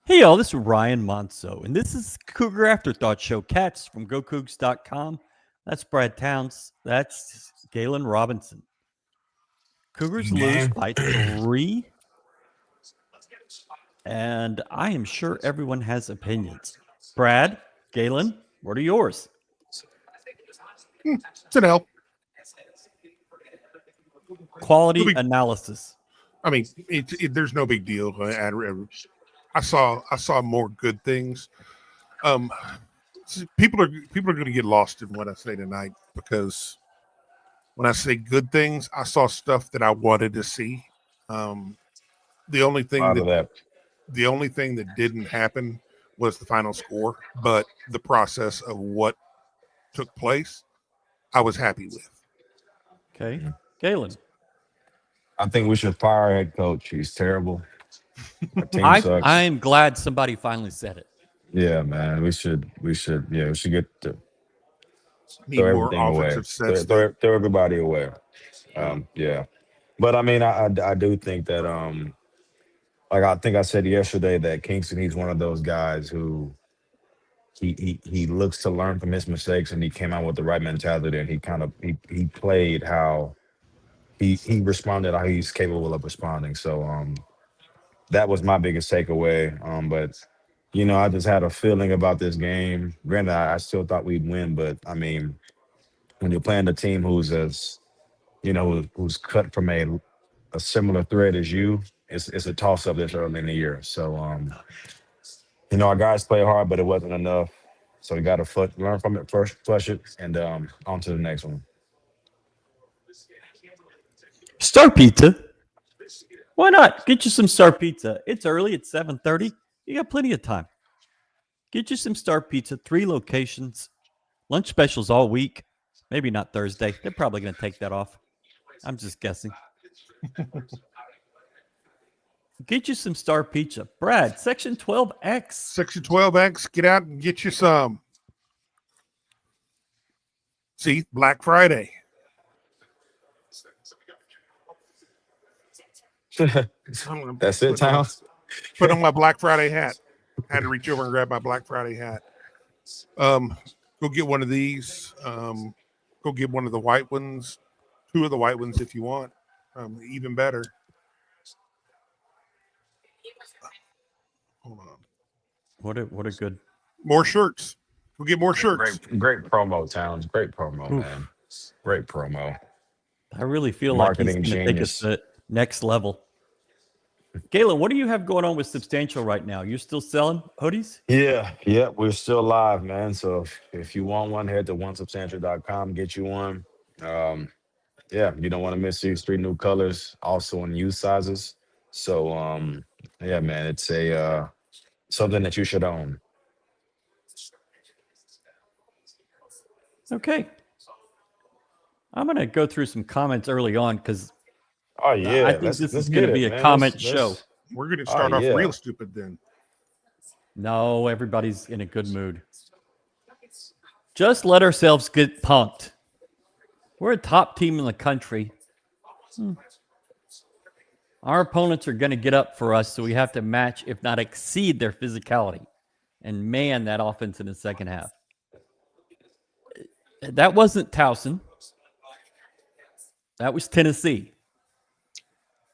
Hey y'all, this is Ryan Monso, and this is Cougar After Thoughts Show. Cats from GoCoogs.com. That's Brad Towns. That's Galen Robinson. Cougars lose by 3, and I am sure everyone has opinions. Brad, Galen, what are yours? It's an L. Quality analysis. I mean, there's no big deal. I saw more good things. People are going to get lost in what I say tonight, because when I say good things, I saw stuff that I wanted to see. The only thing that didn't happen was the final score, but the process of what took place, I was happy with. Okay, Galen. I think we should fire our head coach. He's terrible. Our team sucks. I'm glad somebody finally said it. Yeah, man. We should get to Need throw more everything away. offensive sets. Throw everybody away. Yeah. But I mean, I do think that like I think I said yesterday that Kingston, he's one of those guys who he looks to learn from his mistakes, and he came out with the right mentality, and he played how he responded how he's capable of responding. So that was my biggest takeaway. But I just had a feeling about this game. Granted, I still thought we'd win, but I mean, when you're playing a team who's who's cut from a similar thread as you, it's a toss up this early in the year. So our guys play hard, but it wasn't enough. So we got to learn from it first, flush it, and on to the next one. Star Pizza. Why not? Get you some Star Pizza. It's early. It's 7:30. You got plenty of time. Get you some Star Pizza. 3 locations. Lunch specials all week. Maybe not Thursday. They're probably going to take that off. I'm just guessing. Get you some Star Pizza. Brad, Section 12X. Section 12X. Get out and get you some. See, Black Friday. That's it, Towns. Put on my Black Friday hat. I had to reach over and grab my Black Friday hat. Go get one of these. Go get one of the white ones. 2 of the white ones if you want. Even better. Hold on. What a good. More shirts. We'll get more shirts. Great promo, Towns. Great promo, man. Great promo. I really feel Marketing like he's going to take us to the next level. Galen, what do you have going on with Substantial right now? You're still selling hoodies? Yeah, we're still live, man. So if you want one, head to onesubstantial.com, get you one. You don't want to miss these 3 new colors, also in youth sizes. So yeah, man, it's a something that you should own. Okay. I'm going to go through some comments early on because I think this is going to be a comment show. We're going to start off real stupid then. No, everybody's in a good mood. Just let ourselves get punked. We're a top team in the country. Our opponents are going to get up for us, so we have to match, if not exceed, their physicality and man that offense in the second half. That wasn't Towson. That was Tennessee.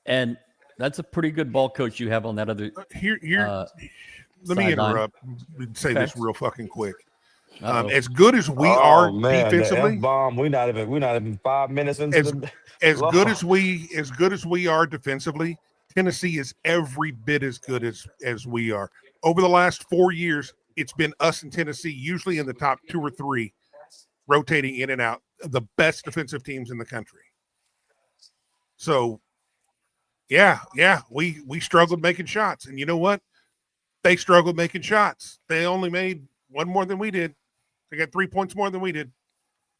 And that's a pretty good ball coach you have on that other. Let me interrupt and say this real fucking quick. As good as we are defensively, we're not even 5 minutes into as good as we are defensively, Tennessee is every bit as good as we are. Over the last 4 years, it's been us in Tennessee, usually in the top 2 or 3, rotating in and out, the best defensive teams in the country. So, yeah, we struggled making shots. And you know what? They struggled making shots. They only made one more than we did. They got 3 points more than we did.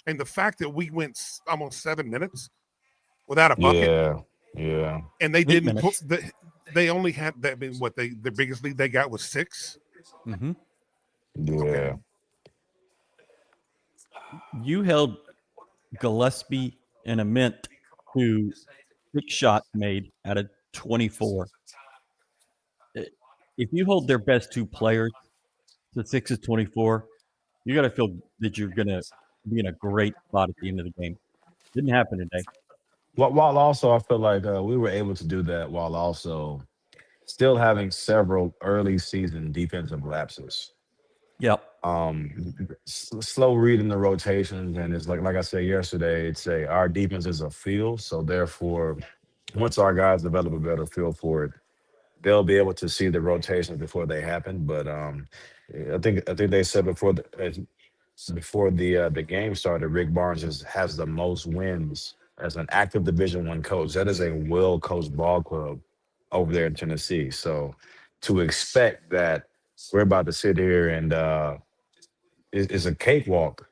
And the fact that we went almost 7 minutes without a bucket. Yeah. And they 8 didn't minutes. put they only had that. I mean, what the biggest lead they got was 6. Mm-hmm. Yeah. Okay. You held Gillespie and a Mint to 6 shots made out of 24. If you hold their best 2 players to 6 of 24, you got to feel that you're going to be in a great spot at the end of the game. Didn't happen today. While also, I feel like we were able to do that while also still having several early season defensive lapses. Yep. Slow reading the rotations, and it's like I said yesterday, it's our defense is a feel. So therefore, once our guys develop a better feel for it, they'll be able to see the rotations before they happen. But I think they said before the game started, Rick Barnes has the most wins as an active Division I coach. That is a well-coached ball club over there in Tennessee. So to expect that we're about to sit here and it's a cakewalk.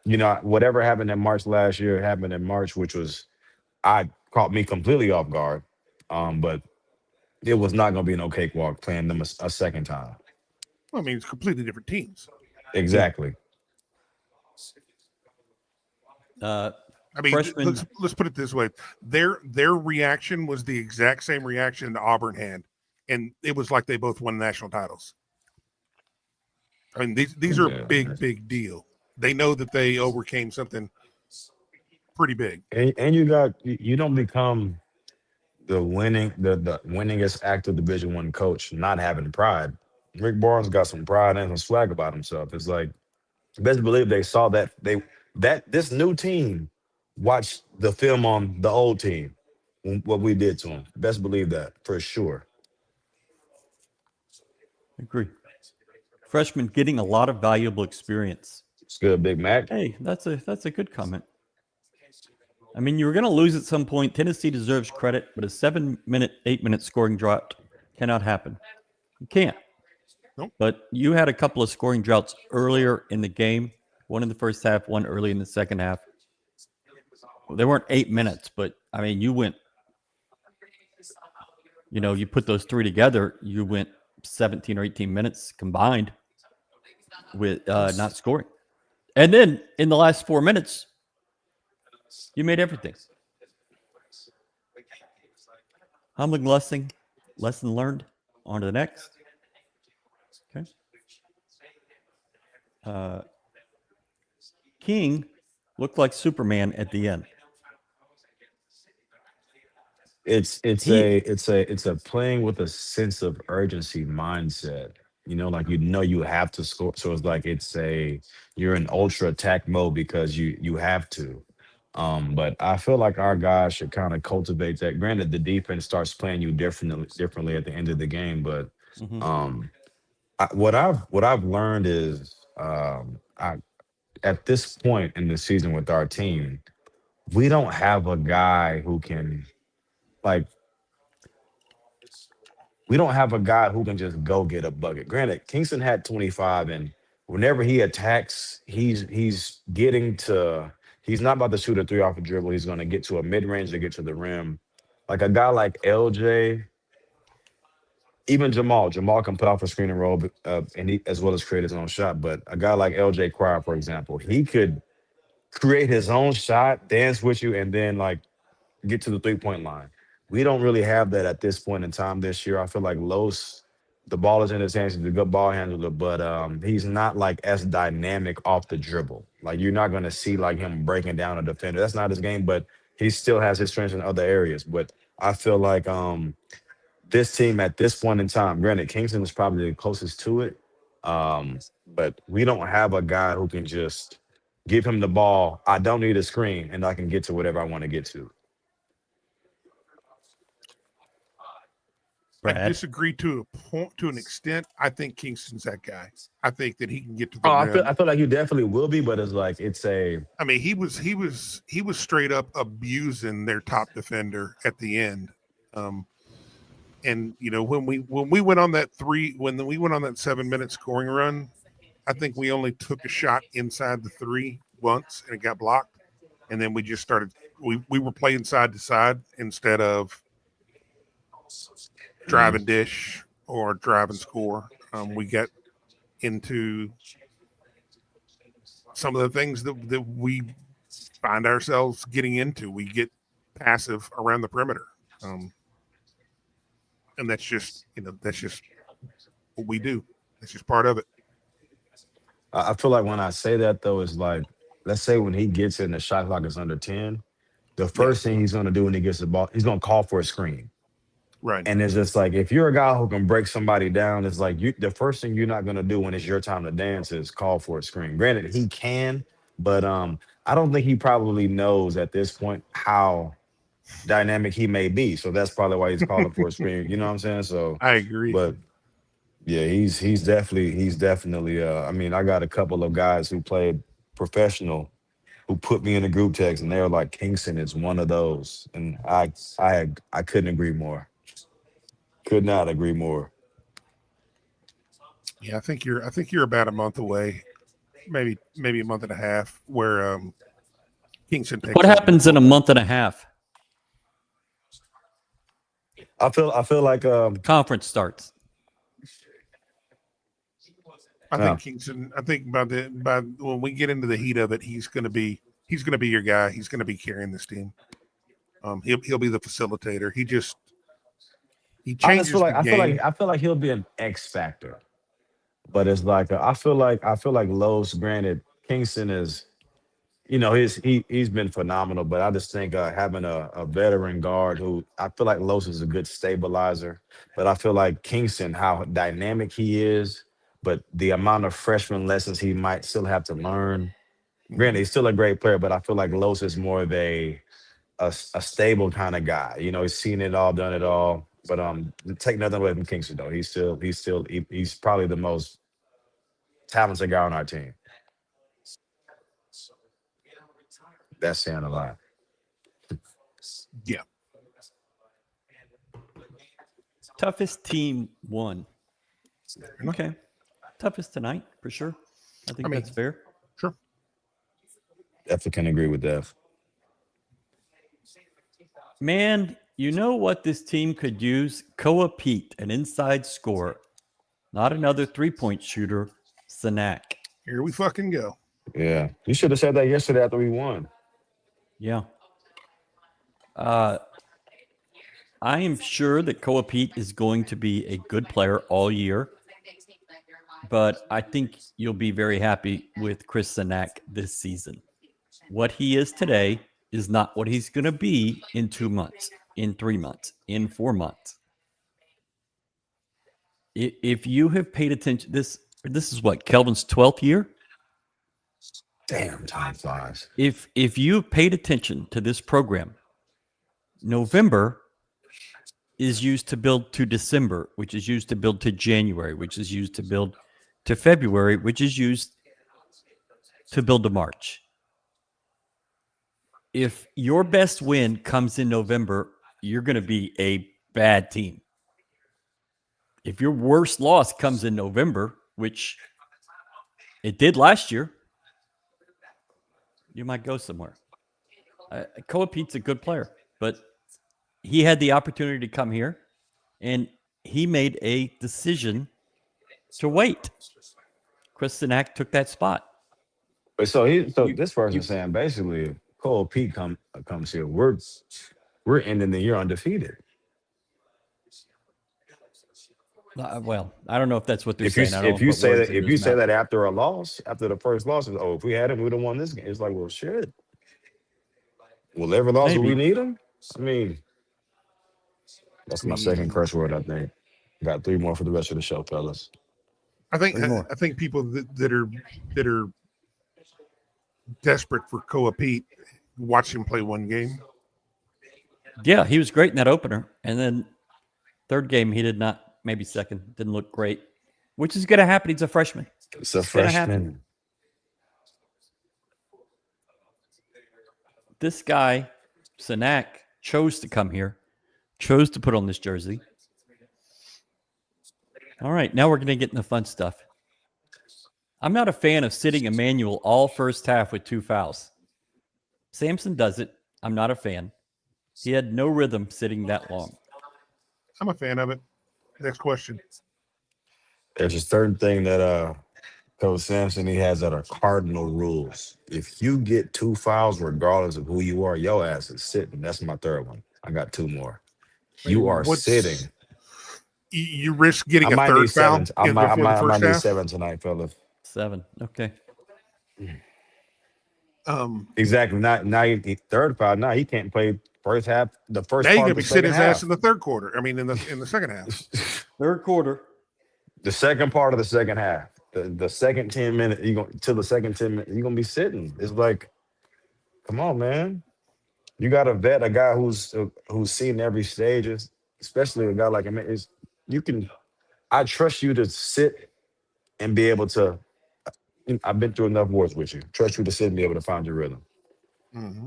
You know, whatever happened in March last year happened in March, which was I caught me completely off guard. But it was not going to be no cakewalk playing them a second time. Well, I mean, it's completely different teams. Exactly. I mean, Freshman, let's put it this way: their reaction was the exact same reaction that Auburn had, and it was like they both won national titles. I mean, these are big deal. They know that they overcame something pretty big. And you don't become the winningest active Division I coach not having pride. Rick Barnes got some pride and some swag about himself. It's like best believe they saw that this new team watched the film on the old team, what we did to them. Best believe that for sure. agree. Freshman getting a lot of valuable experience. It's good, Big Mac. Hey, that's a good comment. I mean, you were going to lose at some point. Tennessee deserves credit, but a 7-minute, 8-minute scoring drought cannot happen. You can't. Nope. But you had a couple of scoring droughts earlier in the game. One in the first half, one early in the second half. Well, they weren't 8 minutes, but I mean, you went. You put those 3 together, you went 17 or 18 minutes combined with not scoring. And then in the last 4 minutes, you made everything. Humbling lesson learned. On to the next. Okay. King looked like Superman at the end. It's a playing with a sense of urgency mindset. Like you have to score. So it's like you're in ultra attack mode because you have to. But I feel like our guys should kind of cultivate that. Granted, the defense starts playing you differently at the end of the game, but what I've learned is at this point in the season with our team, we don't have a guy who can like. We don't have a guy who can just go get a bucket. Granted, Kingston had 25, and whenever he attacks, he's not about to shoot a 3 off a dribble. He's going to get to a mid-range to get to the rim. Like a guy like LJ, even Jamal can put off a screen and roll, as well as create his own shot. But a guy like LJ Cryer, for example, he could create his own shot, dance with you, and then get to the 3-point line. We don't really have that at this point in time this year. I feel like Los, the ball is in his hands. He's a good ball handler, but he's not as dynamic off the dribble. Like you're not going to see him breaking down a defender. That's not his game, but he still has his strengths in other areas. But I feel like this team at this point in time, granted, Kingston is probably the closest to it, but we don't have a guy who can just give him the ball. I don't need a screen, and I can get to whatever I want to get to. Brad. disagree to a point, to an extent. I think Kingston's that guy. I think that he can get to the I rim. feel like you definitely will be, but it's like I mean, he was straight up abusing their top defender at the end. And you know, when we went on that 7-minute scoring run, I think we only took a shot inside the 3 once and it got blocked. And then we just started we were playing side to side instead of drive and dish or drive and score. We got into some of the things that we find ourselves getting into. We get passive around the perimeter. And that's just what we do. That's just part of it. I feel like when I say that though, it's like, let's say when he gets in the shot clock is under 10, the first thing he's going to do when he gets the ball, he's going to call for a screen. Right. And it's just like, if you're a guy who can break somebody down, it's like the first thing you're not going to do when it's your time to dance is call for a screen. Granted, he can, but I don't think he probably knows at this point how dynamic he may be. So that's probably why he's calling for a screen. You know what I'm saying? So I agree. But yeah, he's definitely I mean, I got a couple of guys who played professional who put me in a group text and they were like, Kingston is one of those. And I couldn't agree more. Could not agree more. Yeah, I think you're about a month away, maybe a month and a half, where Kingston takes. What happens in a month and a half? I feel like Conference starts. I think Kingston. I think by when we get into the heat of it, he's going to be your guy. He's going to be carrying this team. He'll be the facilitator. He changes the game. I feel like he'll be an X factor, but it's like I feel like Los. Granted, Kingston is, you know, he's been phenomenal, but I just think having a veteran guard who I feel like Los is a good stabilizer, but I feel like Kingston, how dynamic he is, but the amount of freshman lessons he might still have to learn. Granted, he's still a great player, but I feel like Los is more of a stable kind of guy. You know, he's seen it all, done it all. But take nothing away from Kingston though. He's probably the most talented guy on our team. That's saying a lot. Yeah. Toughest team won. Okay. Toughest tonight, for sure. I mean, that's fair. Sure. Definitely can agree with that. Man, you know what this team could use? Koa Pete, an inside scorer. Not another three-point shooter, Sanak. Here we fucking go. Yeah. You should have said that yesterday after we won. Yeah. I am sure that Koa Pete is going to be a good player all year. But I think you'll be very happy with Chris Sanak this season. What he is today is not what he's going to be in 2 months, in 3 months, in 4 months. If you have paid attention, this is what, Kelvin's 12th year? Damn, time flies. If you've paid attention to this program, November is used to build to December, which is used to build to January, which is used to build to February, which is used to build to March. If your best win comes in November, you're going to be a bad team. If your worst loss comes in November, which it did last year, you might go somewhere. Koa Pete's a good player, but he had the opportunity to come here, and he made a decision to wait. Chris Sanak took that spot. So this person is saying basically, if Koa Pete comes here, we're ending the year undefeated. Well, I don't know if that's what they're If saying. you say that after a loss, after the first loss, if we had him, we would have won this game. It's like, well, shit. Will every loss will we need him? I mean, that's my second curse word. I think got 3 more for the rest of the show, fellas. I think people that are desperate for Koa Pete watch him play one game. Yeah, he was great in that opener, and then Third game, he did not. Maybe second. Didn't look great, which is going to happen. He's a freshman. It's a gonna happen. freshman. This guy, Sanak, chose to come here, chose to put on this jersey. All right, now we're going to get into fun stuff. I'm not a fan of sitting Emmanuel all first half with 2 fouls. Sampson does it. I'm not a fan. He had no rhythm sitting that long. I'm a fan of it. Next question. There's a certain thing that Coach Sampson, he has that are cardinal rules. If you get 2 fouls, regardless of who you are, your ass is sitting. That's my third one. I got 2 more. You are sitting. You risk getting I a might third need foul 7. I before the might first need half. 7 tonight, fellas. 7. Okay. Exactly. Now he third foul. Now he can't play first half. The first Now you're part gonna of the be sitting second his ass half. in the third quarter. I mean, in the second half. Third quarter. The second part of the second half. The second 10 minutes. Till the second 10 minutes. You're gonna be sitting. It's like, come on, man. You got to vet a guy who's seen every stage, especially a guy like him. I trust you to sit and be able to. I've been through enough wars with you. Trust you to sit and be able to find your rhythm. Mm-hmm.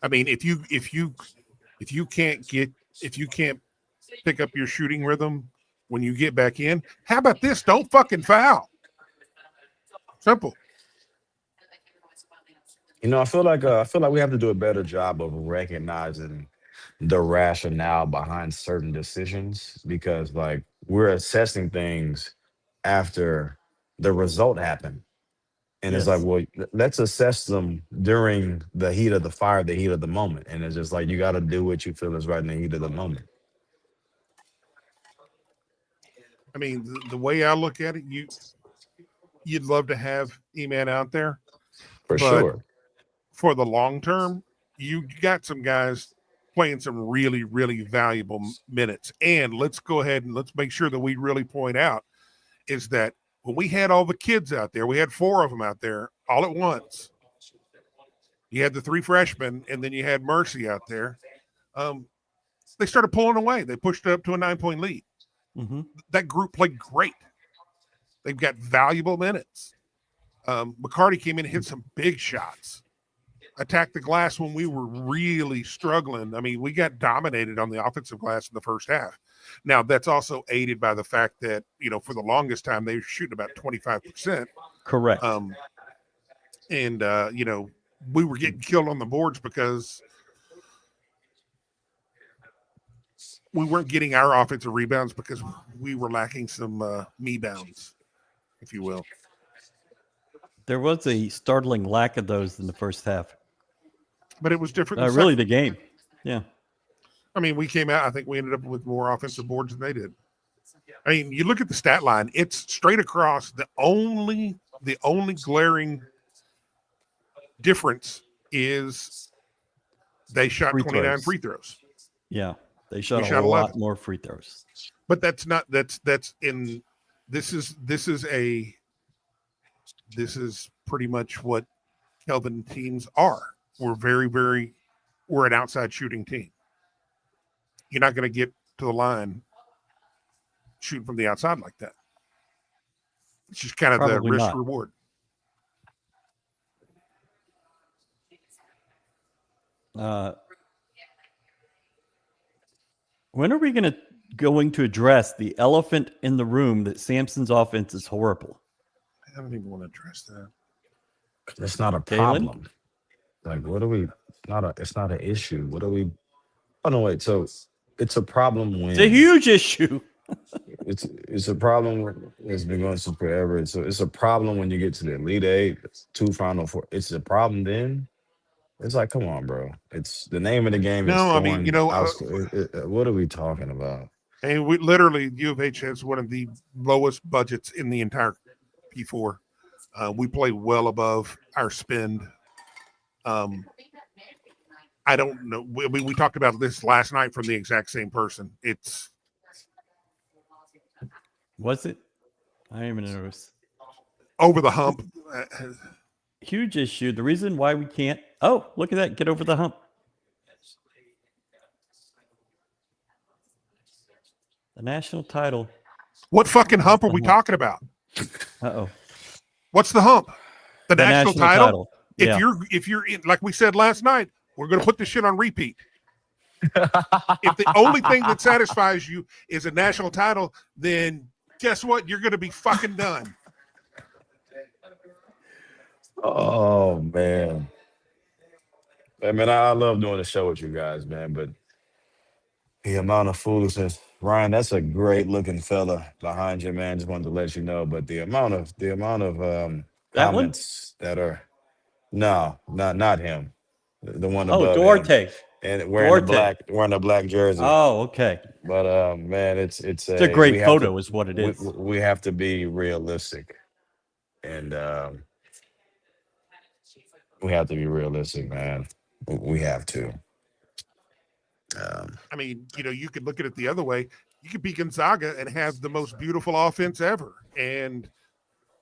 I mean, if you can't pick up your shooting rhythm when you get back in, how about this? Don't fucking foul. Simple. I feel like we have to do a better job of recognizing the rationale behind certain decisions, because like we're assessing things after the result happened. And it's like, Yes. well, let's assess them during the heat of the fire, the heat of the moment. And it's just like, you got to do what you feel is right in the heat of the moment. I mean, the way I look at it, you'd love to have E-Man out there. For sure. For the long term, you got some guys playing some really, really valuable minutes. And let's go ahead and let's make sure that we really point out is that when we had all the kids out there, we had 4 of them out there all at once. You had the 3 freshmen, and then you had Mercy out there. They started pulling away. They pushed it up to a 9-point lead. Mm-hmm. That group played great. They've got valuable minutes. McCarty came in and hit some big shots. Attacked the glass when we were really struggling. I mean, we got dominated on the offensive glass in the first half. Now, that's also aided by the fact that, for the longest time, they were shooting about 25%. Correct. We were getting killed on the boards because we weren't getting our offensive rebounds because we were lacking some me-bounds, if you will. There was a startling lack of those in the first half. But it was different. Really, the game. Yeah. I mean, we came out. I think we ended up with more offensive boards than they did. I mean, you look at the stat line; it's straight across. The only glaring difference is they shot 29 free throws. Yeah, they shot a lot more free throws. But that's not. That's in. This is pretty much what Kelvin teams are. We're we're an outside shooting team. You're not going to get to the line shooting from the outside like that. It's just kind of the risk reward. When are we going to address the elephant in the room that Sampson's offense is horrible? I don't even want to address that. It's not a problem. Like, what are we? It's not an issue. What are we? Oh no, wait. So it's a problem when it's a huge issue. it's a problem. It's been going on forever. So it's a problem when you get to the Elite Eight, 2 Final Four. It's a problem then. It's like, come on, bro. It's the name of the game. No, I mean, what are we talking about? And we literally, U of H has one of the lowest budgets in the entire P4. We play well above our spend. I don't know. We talked about this last night from the exact same person. Was it? I am nervous. Over the hump. Huge issue. The reason why we can't. Oh, look at that. Get over the hump. The national title. What fucking hump are we talking about? Uh-oh. What's the hump? The national title? Yeah. If you're in, like we said last night, we're going to put this shit on repeat. If the only thing that satisfies you is a national title, then guess what? You're going to be fucking done. Oh man. I mean, I love doing the show with you guys, man, but the amount of foolishness. Ryan, that's a great looking fella behind you, man. Just wanted to let you know. But the amount of That one? comments that are not him. The one Oh, above him. Duarte. And Duarte. wearing the black jersey. Oh, okay. But man, it's a great photo, is what it is. We have to be realistic, and we have to be realistic, man. We have to. I mean, you could look at it the other way. You could be Gonzaga and have the most beautiful offense ever, and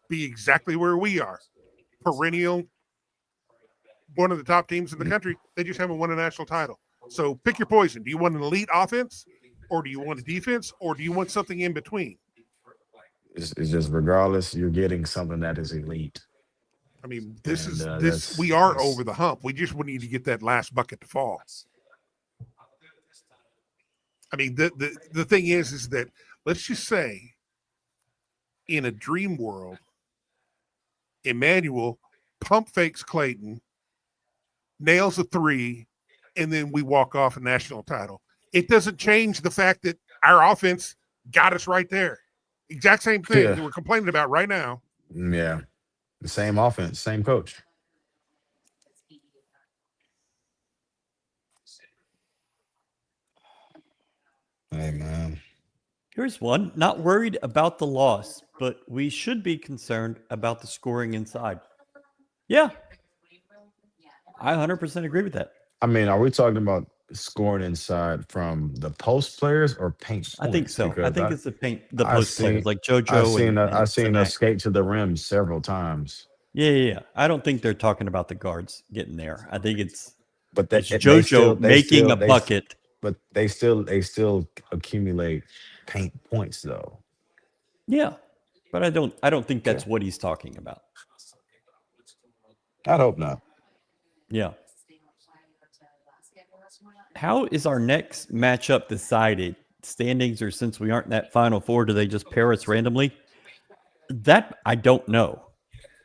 be exactly where we are, perennial, one of the top teams in the country. They just haven't won a national title. So pick your poison. Do you want an elite offense, or do you want a defense, or do you want something in between? It's just regardless, you're getting something that is elite. I mean, we are over the hump. We just need to get that last bucket to fall. I mean, the thing is that, let's just say, in a dream world, Emmanuel pump fakes Clayton, nails a three, and then we walk off a national title. It doesn't change the fact that our offense got us right there. Exact same thing that we're complaining about right now. Yeah. The same offense, same coach. Hey, man. Here's one. Not worried about the loss, but we should be concerned about the scoring inside. Yeah. I 100% agree with that. I mean, are we talking about scoring inside from the post players or paint points? I think so. I think it's the post players like JoJo. I've seen Sinek. us skate to the rim several times. Yeah. I don't think they're talking about the guards getting there. I think it's JoJo making a bucket. But they still accumulate paint points though. Yeah. But I don't think that's what he's talking about. I hope not. Yeah. How is our next matchup decided? Standings, or since we aren't in that Final Four, do they just pair us randomly? That I don't know.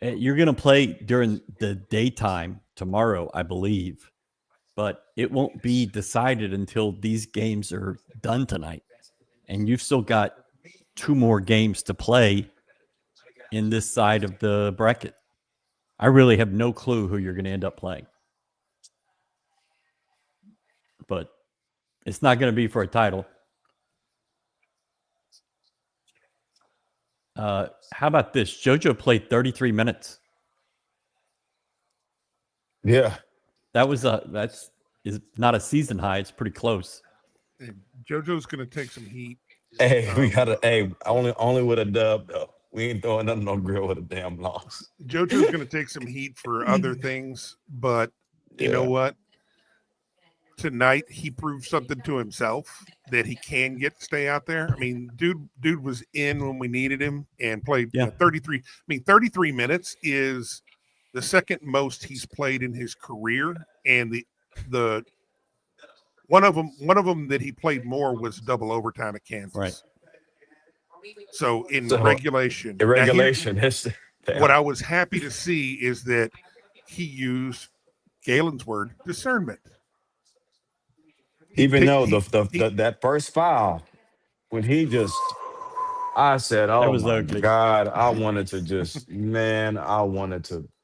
You're going to play during the daytime tomorrow, I believe, but it won't be decided until these games are done tonight. And you've still got 2 more games to play in this side of the bracket. I really have no clue who you're going to end up playing. But it's not going to be for a title. How about this? JoJo played 33 minutes. Yeah. That's not a season high. It's pretty close. Hey, JoJo's going to take some heat. Hey, we got to, only with a dub, though. We ain't throwing nothing on grill with a damn loss. JoJo's going to take some heat for other things, but you know what? Tonight he proved something to himself that he can stay out there. I mean, dude was in when we needed him and played 33. I mean, 33 minutes is the second most he's played in his career, and the one of them that he played more was double overtime at Kansas. Right. So regulation, what I was happy to see is that he used Galen's word, discernment. Even though that first foul, when he just, I said, "Oh my ugly. God!" I wanted to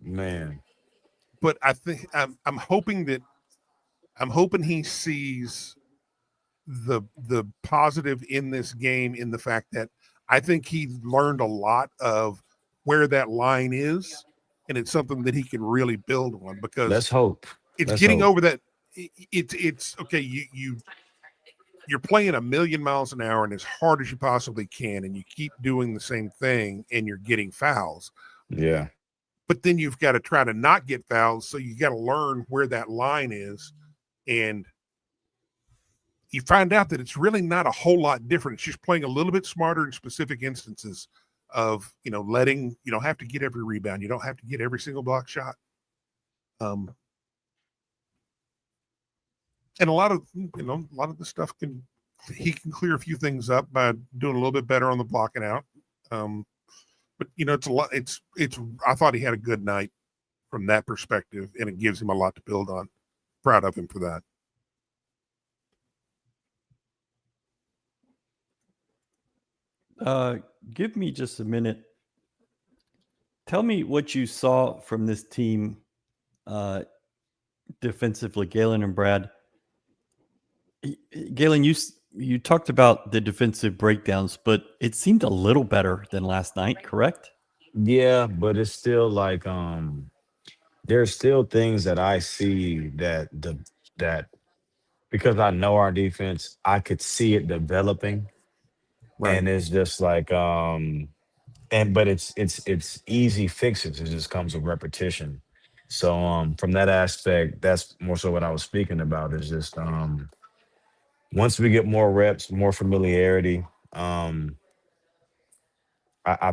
man. But I think I'm hoping he sees the positive in this game, in the fact that I think he learned a lot of where that line is, and it's something that he can really build on, because let's hope over that. It's okay. You're playing a million miles an hour and as hard as you possibly can, and you keep doing the same thing, and you're getting fouls. Yeah. But then you've got to try to not get fouls, so you got to learn where that line is. And you find out that it's really not a whole lot different. It's just playing a little bit smarter in specific instances of, letting, you don't have to get every rebound. You don't have to get every single block shot. And a lot of the stuff he can clear a few things up by doing a little bit better on the blocking out. But it's a lot. I thought he had a good night from that perspective, and it gives him a lot to build on. Proud of him for that. Give me just a minute. Tell me what you saw from this team defensively, Galen and Brad. Galen, you talked about the defensive breakdowns, but it seemed a little better than last night, correct? Yeah, but it's still like there's still things that I see that because I know our defense, I could see it developing. Right. And it's just like but it's easy fixes. It just comes with repetition. So from that aspect, that's more so what I was speaking about, is just once we get more reps, more familiarity, I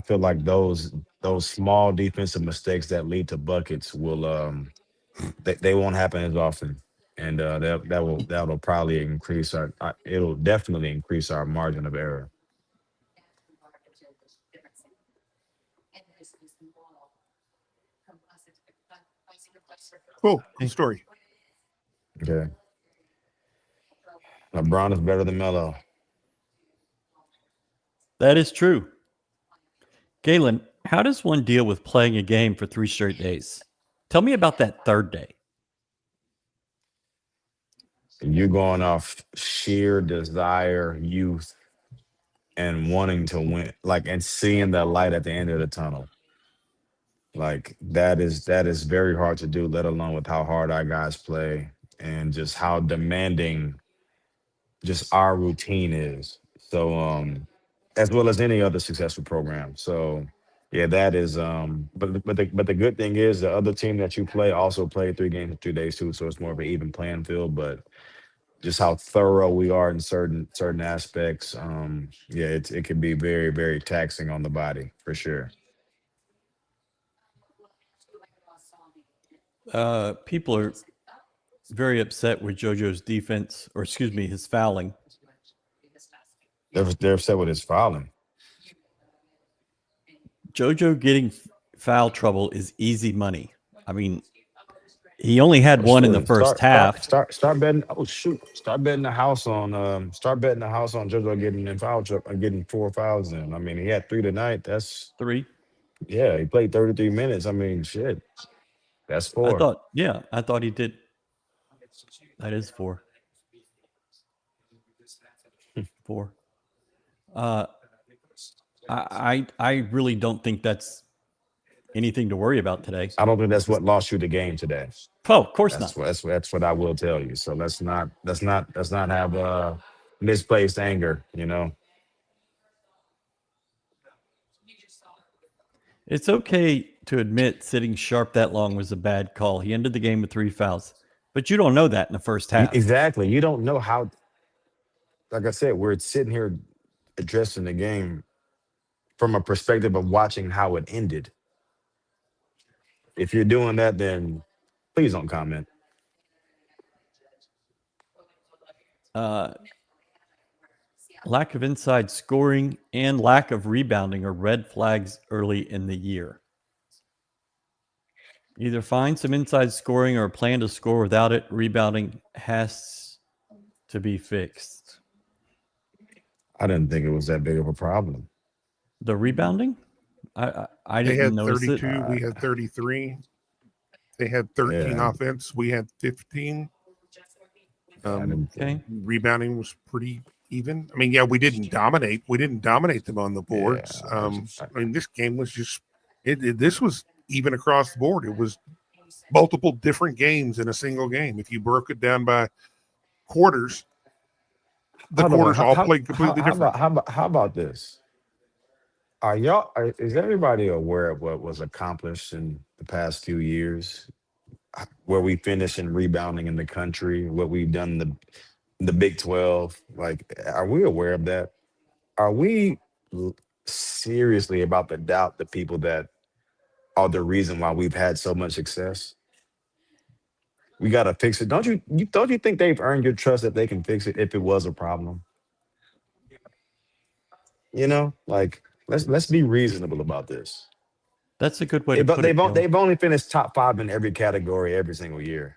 feel like those small defensive mistakes that lead to buckets will they won't happen as often. And that'll probably increase it'll definitely increase our margin of error. Cool. Good story. Okay. LeBron is better than Melo. That is true. Galen, how does one deal with playing a game for 3 straight days? Tell me about that third day. You're going off sheer desire, youth, and wanting to win, and seeing the light at the end of the tunnel. Like that is very hard to do, let alone with how hard our guys play and just how demanding just our routine is. So as well as any other successful program. So yeah, that is but the good thing is the other team that you play also played 3 games in 2 days too. So it's more of an even playing field, but just how thorough we are in certain aspects. Yeah, it can be very, very taxing on the body for sure. People are very upset with JoJo's defense, or excuse me, his fouling. They're upset with his fouling. JoJo getting foul trouble is easy money. I mean, he only had one in the first half. Start betting. Oh shoot! Start betting the house on. JoJo getting in foul trouble, getting 4 fouls in. I mean, he had 3 tonight. That's 3. Yeah, he played 33 minutes. I mean, shit. That's 4. I thought he did. That is 4. 4. I really don't think that's anything to worry about today. I don't think that's what lost you the game today. Oh, of course not. That's what I will tell you. So let's not have misplaced anger. It's okay to admit sitting sharp that long was a bad call. He ended the game with 3 fouls, but you don't know that in the first half. Exactly. You don't know how. Like I said, we're sitting here addressing the game from a perspective of watching how it ended. If you're doing that, then please don't comment. Lack of inside scoring and lack of rebounding are red flags early in the year. Either find some inside scoring or plan to score without it. Rebounding has to be fixed. I didn't think it was that big of a problem. The rebounding? I didn't notice it. They had 32. We had 33. They had 13 offense. We had 15. Okay. Rebounding was pretty even. I mean, yeah, we didn't dominate. We didn't dominate them on the boards. I mean, this game was just this was even across the board. It was multiple different games in a single game. If you broke it down by quarters, the quarters all played completely different. How about this? Is everybody aware of what was accomplished in the past few years, where we finished in rebounding in the country, what we've done the Big 12. Like, are we aware of that? Are we seriously about to doubt the people that are the reason why we've had so much success? We got to fix it. Don't you think they've earned your trust that they can fix it if it was a problem? You know, like let's be reasonable about this. That's a good way to But put it, Galen. they've only finished top 5 in every category every single year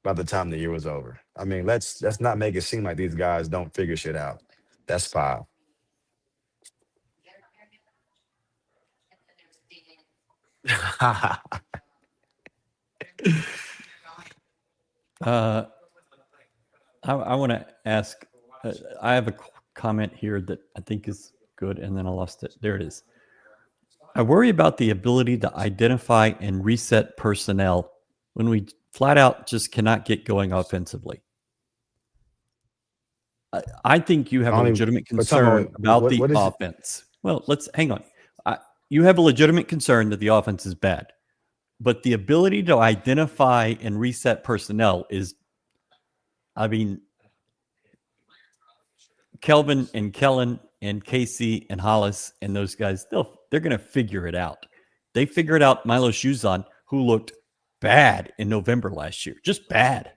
by the time the year was over. I mean, let's not make it seem like these guys don't figure shit out. That's 5. I want to ask. I have a comment here that I think is good, and then I lost it. There it is. I worry about the ability to identify and reset personnel when we flat out just cannot get going offensively. I think you have a legitimate concern about the offense. Well, let's hang on. You have a legitimate concern that the offense is bad, but the ability to identify and reset personnel is, I mean, Kelvin and Kellen and Casey and Hollis and those guys, they're going to figure it out. They figured out Milo Shuzan, who looked bad in November last year, just bad.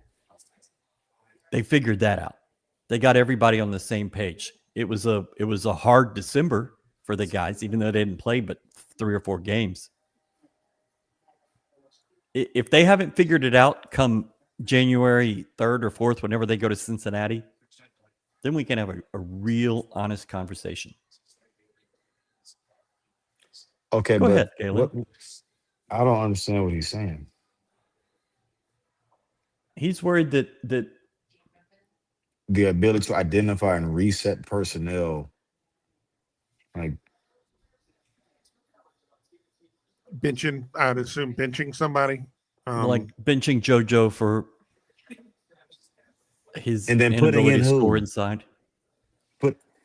They figured that out. They got everybody on the same page. It was a hard December for the guys, even though they didn't play but 3 or 4 games. If they haven't figured it out come January 3rd or 4th, whenever they go to Cincinnati, then we can have a real honest conversation. Okay, go ahead, Galen. I don't understand what he's saying. He's worried that the ability to identify and reset personnel, like benching, I'd assume benching somebody. Like benching JoJo for his and then putting in to who? score inside.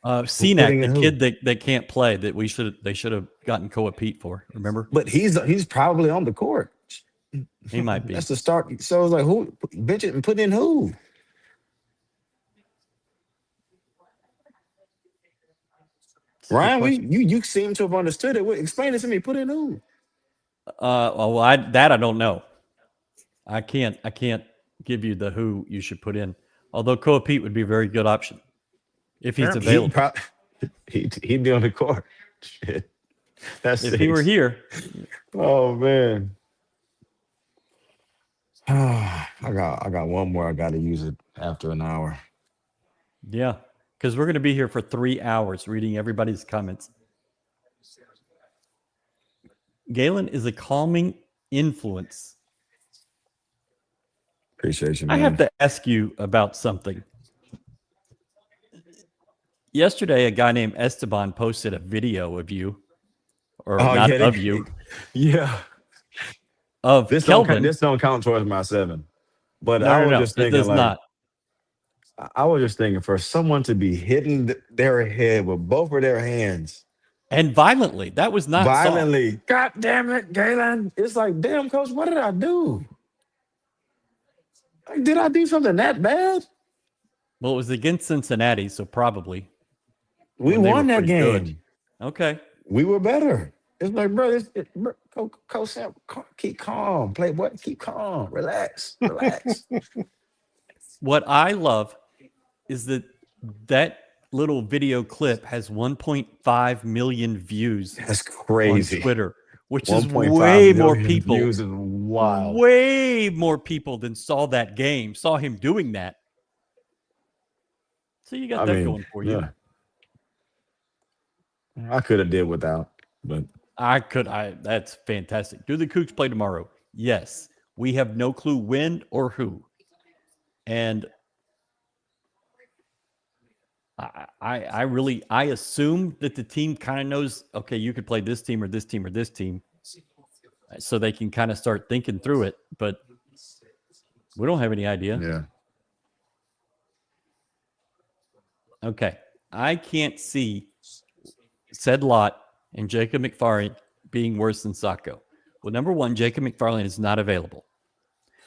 CNAC, the kid that can't play, that they should have gotten Koa Pete for. Remember? But he's probably on the court. He might be. That's the start. So it's like, who bench it and put in who? Ryan, you seem to have understood it. Explain this to me. Put in who? I don't know. I can't give you the who you should put in. Although Koa Pete would be a very good option if he's available. He'd be on the court. Shit. If he were here. Oh man. I got one more. I got to use it after an hour. Yeah, because we're going to be here for 3 hours reading everybody's comments. Galen is a calming influence. Appreciate you, man. I have to ask you about something. Yesterday, a guy named Esteban posted a video of you, of you. Yeah. Of this Kelvin. This don't count towards my 7. But I was just thinking, I was just thinking, for someone to be hitting their head with both of their hands. And violently. That was not violently. soft. God damn it, Galen. It's like, damn, coach, what did I do? Like, did I do something that bad? Well, it was against Cincinnati, so probably. We won that game. Good. Okay. We were better. It's like, bro, Coach Sam, keep calm. Play what? Keep calm. Relax. What I love is that little video clip has 1.5 million views. That's crazy. On Twitter, which is way more people. Views is wild. Way more people than saw that game, saw him doing that. So you got that going for you. Yeah. I could have did without, but that's fantastic. Do the Cougs play tomorrow? Yes. We have no clue when or who. And I assume that the team kind of knows, okay, you could play this team or this team or this team, so they can kind of start thinking through it, but we don't have any idea. Yeah. Okay. I can't see Said Lot and Jacob McFarland being worse than Sacco. Well, number one, Jacob McFarland is not available.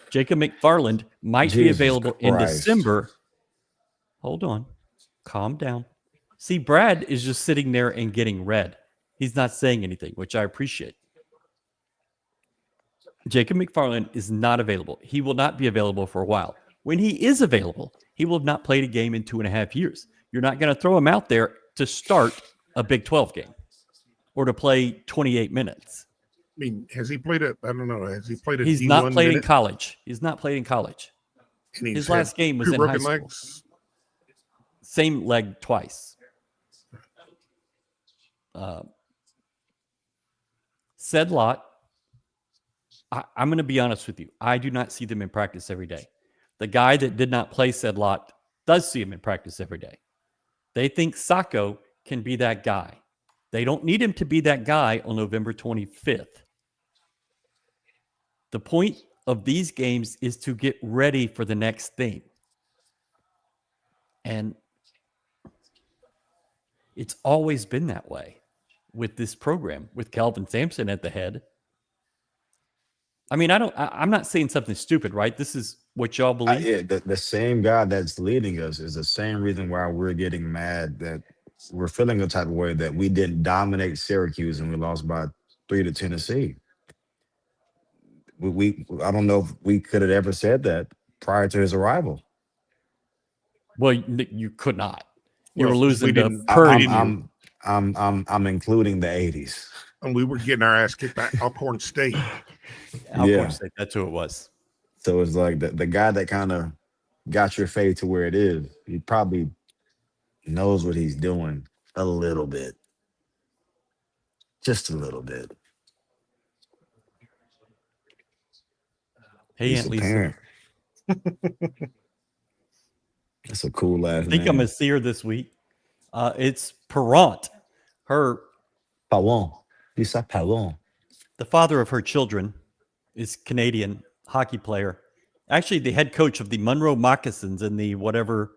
Jacob McFarland might be available in December. Hold on. Calm down. See, Brad is just sitting there and getting red. He's not saying anything, which I appreciate. Jacob McFarland is not available. He will not be available for a while. When he is available, he will have not played a game in 2.5 years. You're not going to throw him out there to start a Big 12 game or to play 28 minutes. I mean, has he played I don't know. Has he played a He's D1 not played minute? In college. He's not played in college. His last game was in high school. Legs? Same leg twice. Sedlot, I'm going to be honest with you. I do not see them in practice every day. The guy that did not play Sedlot does see him in practice every day. They think Sacco can be that guy. They don't need him to be that guy on November 25th. The point of these games is to get ready for the next thing. And it's always been that way with this program, with Kelvin Sampson at the head. I mean, I'm not saying something stupid, right? This is what y'all believe. Yeah, the same guy that's leading us is the same reason why we're getting mad that we're feeling the type of way that we didn't dominate Syracuse and we lost by 3 to Tennessee. I don't know if we could have ever said that prior to his arrival. Well, you could not. You were losing to Purdy. I'm including the 80s. And we were getting our ass kicked by Alcorn State. Alcorn State, that's who it was. So it's like the guy that kind of got your fade to where it is, he probably knows what he's doing a little bit. Just a little bit. Hey, Aunt Lisa. That's a cool last name. I think I'm going to see her this week. It's Perrant. Pawon. Lisa Pawon. The father of her children is Canadian hockey player. Actually, the head coach of the Monroe Moccasins in the whatever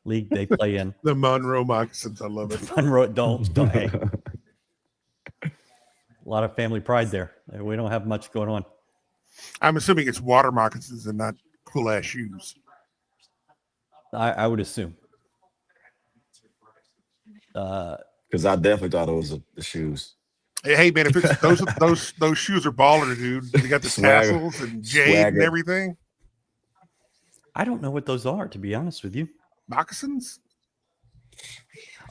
league they play in. The Monroe Moccasins. I love it. Monroe, don't. Hey. A lot of family pride there. We don't have much going on. I'm assuming it's water moccasins and not cool-ass shoes. I would assume. Because I definitely thought it was the shoes. Hey man, if it's those shoes are baller, dude. They got the tassels and jade and everything. I don't know what those are, to be honest with you. Moccasins?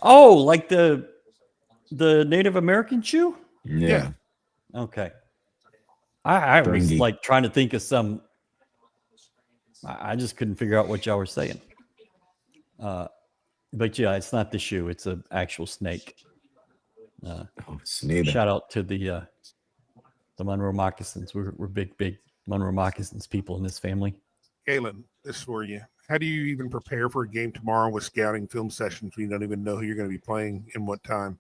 Oh, like the Native American shoe? Yeah. Okay. I was like trying to think of some. I just couldn't figure out what y'all were saying. But yeah, it's not the shoe; it's an actual snake. Shout out to the Monroe Moccasins. We're big Monroe Moccasins people in this family. Galen, this is for you. How do you even prepare for a game tomorrow with scouting film sessions when you don't even know who you're going to be playing and what time?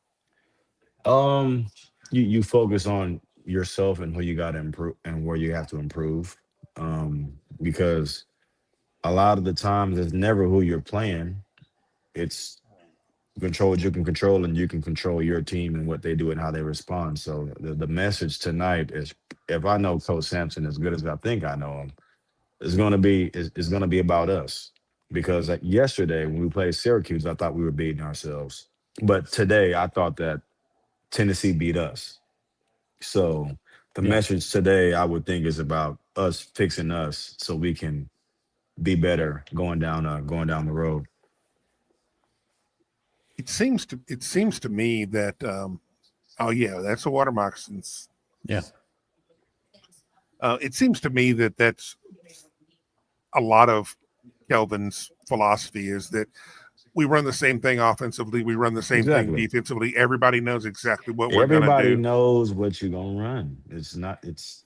You focus on yourself and who you got to improve and where you have to improve. Because a lot of the times it's never who you're playing. It's control what you can control, and you can control your team and what they do and how they respond. So the message tonight is, if I know Coach Sampson as good as I think I know him, it's going to be about us. Because like yesterday when we played Syracuse, I thought we were beating ourselves. But today I thought that Tennessee beat us. So the message today, I would think, is about us fixing us so we can be better going down the road. It seems to me that that's the water moccasins. Yeah. It seems to me that that's a lot of Kelvin's philosophy, is that we run the same thing offensively. We run the same thing defensively. Everybody knows exactly what we're going to do. Everybody knows what you're going to run.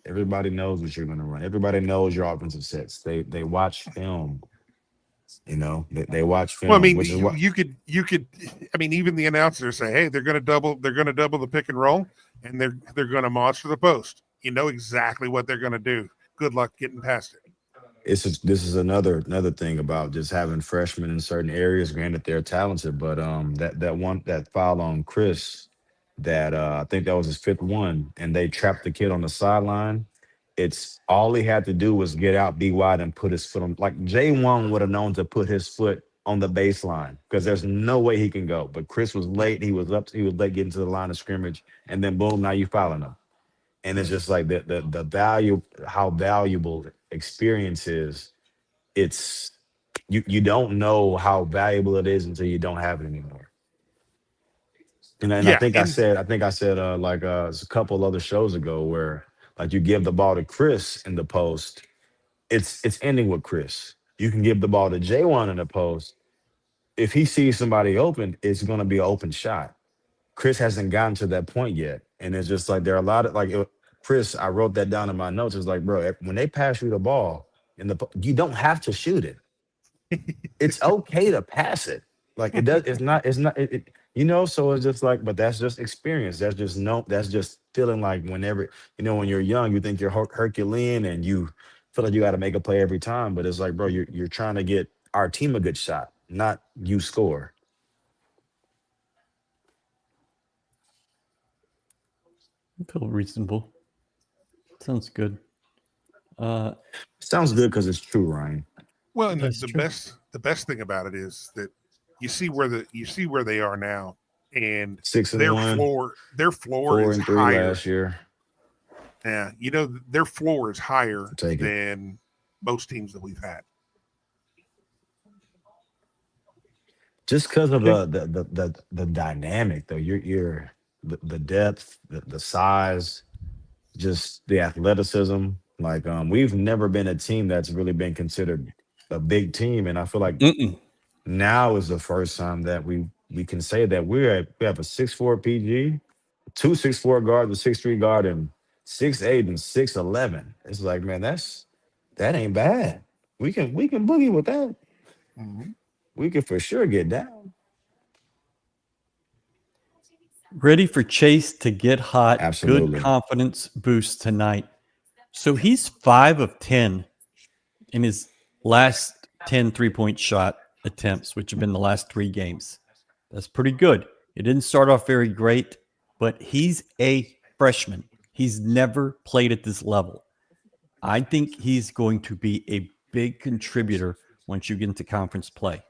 Everybody knows what you're going to run. Everybody knows your offensive sets. They watch film. You know, they watch film. Well, I mean, you could. I mean, even the announcers say, "Hey, they're going to double the pick and roll, and they're going to monster the post." You know exactly what they're going to do. Good luck getting past it. This is another thing about just having freshmen in certain areas. Granted, they're talented, but that foul on Chris, that I think that was his 5th one, and they trapped the kid on the sideline. It's all he had to do was get out, be wide, and put his foot on. Like Jay Wong would have known to put his foot on the baseline because there's no way he can go. But Chris was late. He was late getting to the line of scrimmage, and then boom, now you fouling him. And it's just like the value, how valuable experience is. It's you don't know how valuable it is until you don't have it anymore. And I Yeah, think and I said a couple other shows ago where like you give the ball to Chris in the post, it's ending with Chris. You can give the ball to J1 in the post. If he sees somebody open, it's going to be an open shot. Chris hasn't gotten to that point yet, and it's just like there are a lot of Chris. I wrote that down in my notes. It's like, bro, when they pass you the ball you don't have to shoot it. It's okay to pass it. Like it does. It's not. It's not. So it's just like. But that's just experience. That's just no. That's just feeling like whenever when you're young, you think you're Herculean and you feel like you got to make a play every time. But it's like, bro, you're trying to get our team a good shot, not you score. I feel reasonable. Sounds good. Sounds good because it's true, Ryan. well, and That's the true. best thing about it is that you see where they are now, and 6-1, their floor is 4-3 higher. last year. Yeah, their floor is higher Take it. than most teams that we've had. Just because of the dynamic, though, you're the depth, the size, just the athleticism. Like we've never been a team that's really been considered a big team, and I feel like now is the first time that we can say that we have a 6'4" PG, 2 6'4" guards, a 6'3" guard, and 6'8" and 6'11. It's like, man, that ain't bad. We can boogie with that. Mm-hmm. We can for sure get down. Ready for Chase to get hot. Absolutely. Good confidence boost tonight. So he's 5 of 10 in his last 10 3-point shot attempts, which have been the last 3 games. That's pretty good. It didn't start off very great, but he's a freshman. He's never played at this level. I think he's going to be a big contributor once you get into conference play.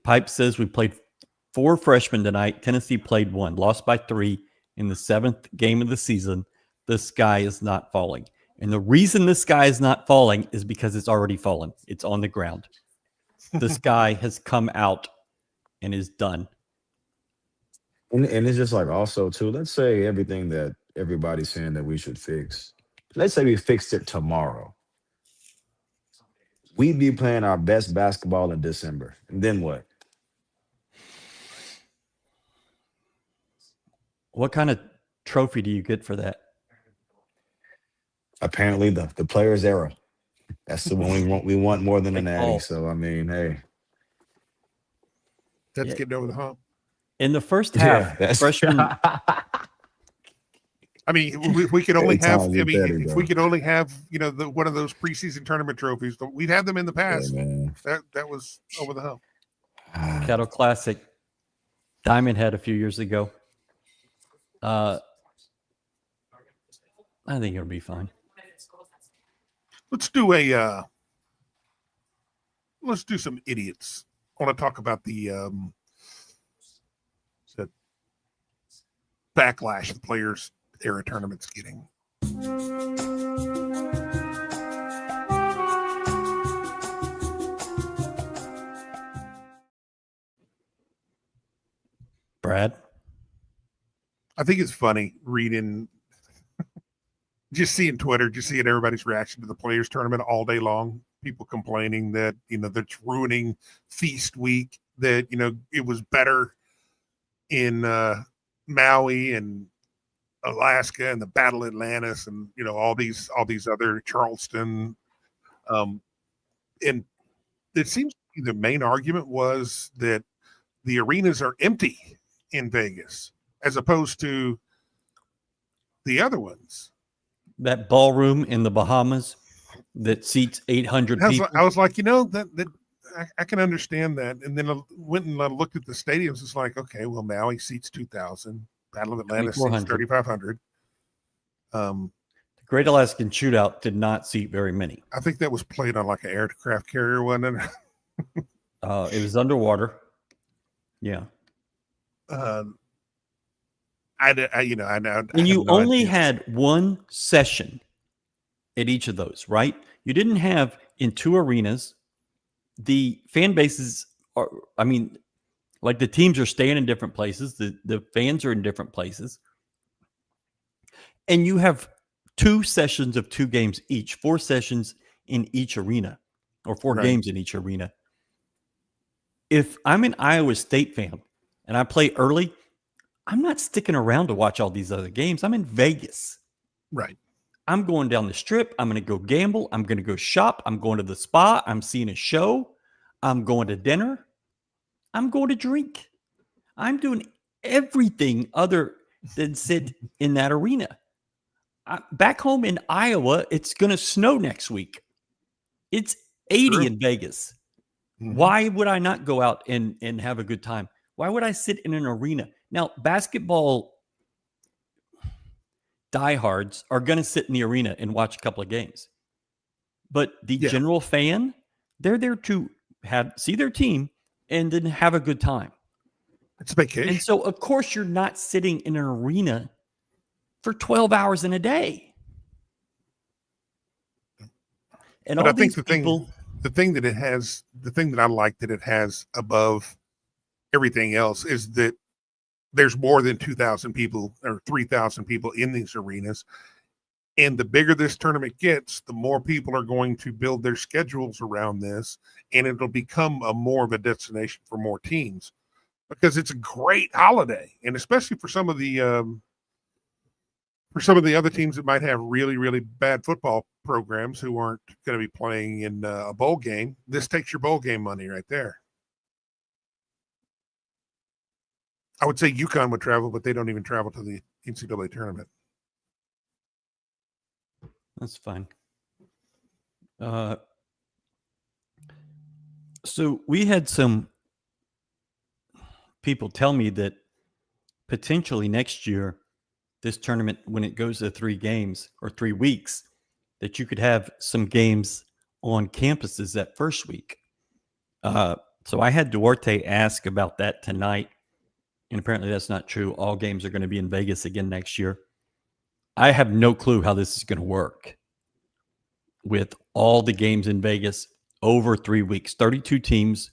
Pipe says we played 4 freshmen tonight. Tennessee played 1, lost by 3 in the 7th game of the season. The sky is not falling. And the reason the sky is not falling is because it's already fallen. It's on the ground. The sky has come out and is done. And it's just like also too, let's say everything that everybody's saying that we should fix. Let's say we fixed it tomorrow. We'd be playing our best basketball in December. And then what? What kind of trophy do you get for that? Apparently the player's era. That's the one we want. We want more than an natty. So I mean, hey. That's getting over the hump. In the first half, freshman. I mean, if we could only have, if we could only have, one of those preseason tournament trophies, we've had them in the past. Yeah, that was over the hump. Cattle Classic, Diamond Head a few years ago. I think it'll be fine. Let's do some idiots. I want to talk about the backlash the players era tournament's getting. Brad? I think it's funny reading, just seeing Twitter, just seeing everybody's reaction to the players tournament all day long. People complaining that, that's ruining feast week, that, it was better in Maui and Alaska and the Battle of Atlantis and, all these other Charleston. And it seems to be the main argument was that the arenas are empty in Vegas as opposed to the other ones. That ballroom in the Bahamas that seats 800 people. I was like, that I can understand that. And then I went and I looked at the stadiums. It's like, okay, well, Maui seats 2,000. Battle of Atlantis seats 3,500. The Great Alaskan Shootout did not seat very many. I think that was played on like an aircraft carrier, wasn't it? It was underwater. Yeah. And you only had one session at each of those, right? You didn't have in two arenas. The fan bases are, like the teams are staying in different places. The fans are in different places. And you have two sessions of two games each, 4 sessions in each arena, or 4 games in each arena. If I'm an Iowa State fan and I play early, I'm not sticking around to watch all these other games. I'm in Vegas. Right. I'm going down the strip. I'm going to go gamble. I'm going to go shop. I'm going to the spa. I'm seeing a show. I'm going to dinner. I'm going to drink. I'm doing everything other than sit in that arena. Back home in Iowa, it's going to snow next week. It's 80 in Vegas. Mm-hmm. Why would I not go out and have a good time? Why would I sit in an arena? Now, basketball diehards are going to sit in the arena and watch a couple of games. But the general fan, they're there to see their team and then have a good time. It's vacation. And so, of course, you're not sitting in an arena for 12 hours in a day. And but I think the thing that I like that it has above everything else is that there's more than 2,000 people or 3,000 people in these arenas. And the bigger this tournament gets, the more people are going to build their schedules around this, and it'll become more of a destination for more teams because it's a great holiday. And especially for some of the other teams that might have really, really bad football programs who aren't going to be playing in a bowl game, this takes your bowl game money right there. I would say UConn would travel, but they don't even travel to the NCAA tournament. That's fine. So we had some people tell me that potentially next year, this tournament, when it goes to 3 games or 3 weeks, that you could have some games on campuses that first week. So I had Duarte ask about that tonight, and apparently that's not true. All games are going to be in Vegas again next year. I have no clue how this is going to work with all the games in Vegas over 3 weeks, 32 teams.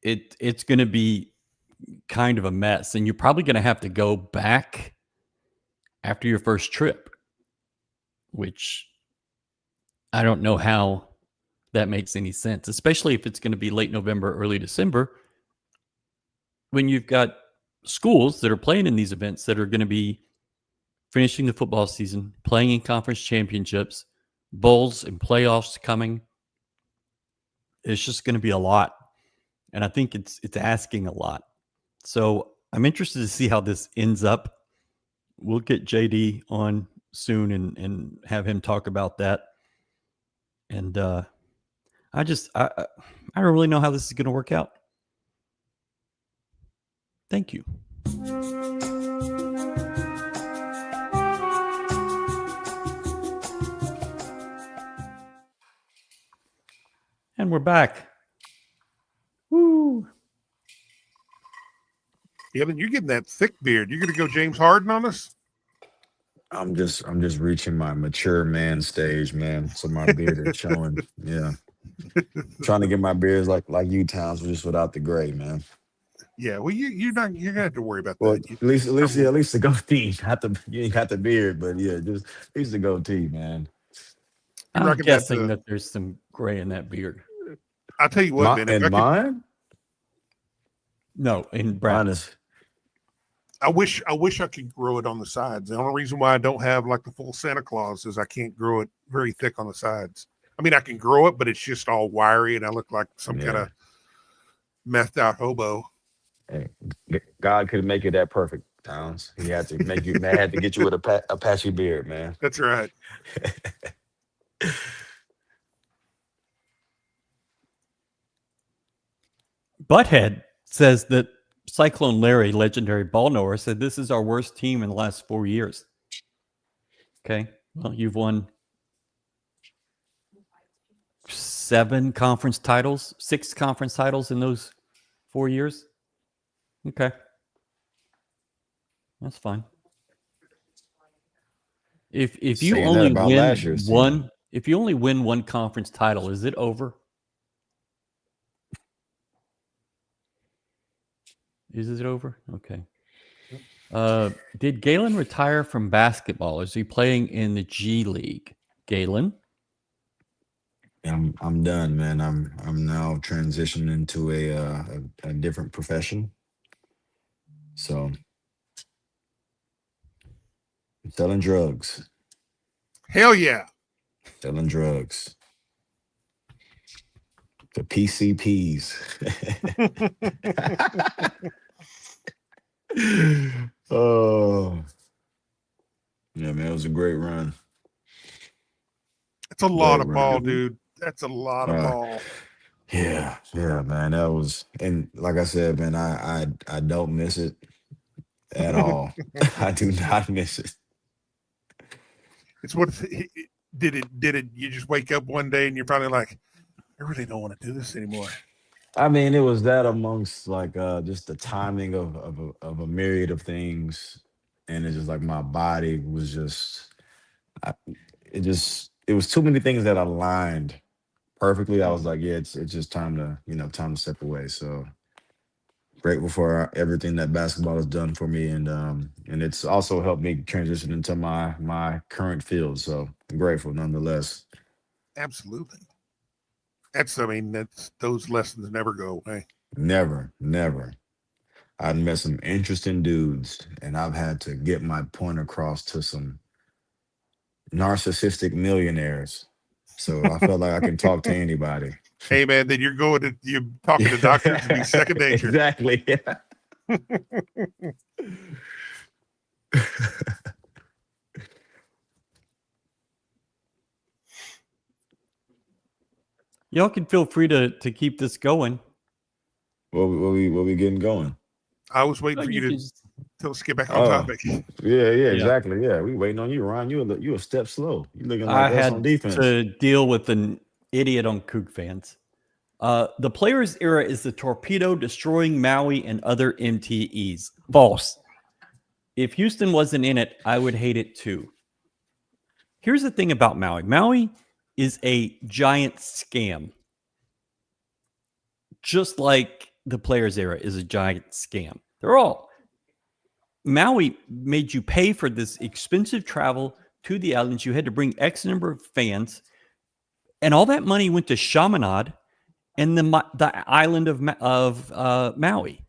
It's going to be kind of a mess, and you're probably going to have to go back after your first trip, which I don't know how that makes any sense, especially if it's going to be late November, early December, when you've got schools that are playing in these events that are going to be finishing the football season, playing in conference championships, bowls and playoffs coming. It's just going to be a lot. And I think it's asking a lot. So I'm interested to see how this ends up. We'll get JD on soon and have him talk about that. And I don't really know how this is going to work out. Thank you. And we're back. Woo. Galen, you're getting that thick beard. You're going to go James Harden on us? I'm just reaching my mature man stage, man. So my beard is showing. Yeah. Trying to get my beards like you Towns, just without the gray, man. Yeah, well, you're gonna have to worry about well, that. At least the goatee. You ain't got the beard, but yeah, just at least the goatee, man. I'm guessing that there's some gray in that beard. I'll tell you what, man. In mine? No, in Brad's. I wish I could grow it on the sides. The only reason why I don't have like the full Santa Claus is I can't grow it very thick on the sides. I mean, I can grow it, but it's just all wiry, and I look like some kind of methed out hobo. Hey, God could make it that perfect, Towns. He had to make you. Man, had to get you with a patchy beard, man. That's right. Butthead says that Cyclone Larry, legendary ball knower, said this is our worst team in the last 4 years. Okay, well, you've won 6 conference titles in those 4 years. Okay. That's fine. If you Saying that only about last year's team. if you only win one conference title, is it over? Is it over? Okay. Did Galen retire from basketball? Is he playing in the G League? Galen? I'm done, man. I'm now transitioning into a different profession. So I'm selling drugs. Hell yeah. Selling drugs. The PCPs. Oh. Yeah, man, it was a great run. It's a lot Great of run. ball, dude. That's a lot of ball. Yeah, man. That was, and like I said, man, I don't miss it at all. I do not miss it. It's what did it you just wake up one day and you're probably like, I really don't want to do this anymore. I mean, it was that amongst like just the timing of a myriad of things, and it's just like my body was just, it was too many things that aligned perfectly. I was like, yeah, it's just time to step away. So grateful for everything that basketball has done for me, and it's also helped me transition into my current field. So I'm grateful nonetheless. Absolutely. That's those lessons never go away. Never. I've met some interesting dudes, and I've had to get my point across to some narcissistic millionaires. So I felt like I can talk to anybody. Hey man, then you're talking to doctors to be second nature. Exactly. Y'all can feel free to keep this going. What we getting going? I was waiting for you to let's get back on topic. Yeah, exactly. Yeah, we waiting on you, Ron. You a step slow. You looking like us on defense. To deal with an idiot on Coug fans. The players era is the torpedo destroying Maui and other MTEs. False. If Houston wasn't in it, I would hate it too. Here's the thing about Maui. Maui is a giant scam. Just like the players era is a giant scam. Maui made you pay for this expensive travel to the islands. You had to bring X number of fans, and all that money went to Chaminade and the island of Maui.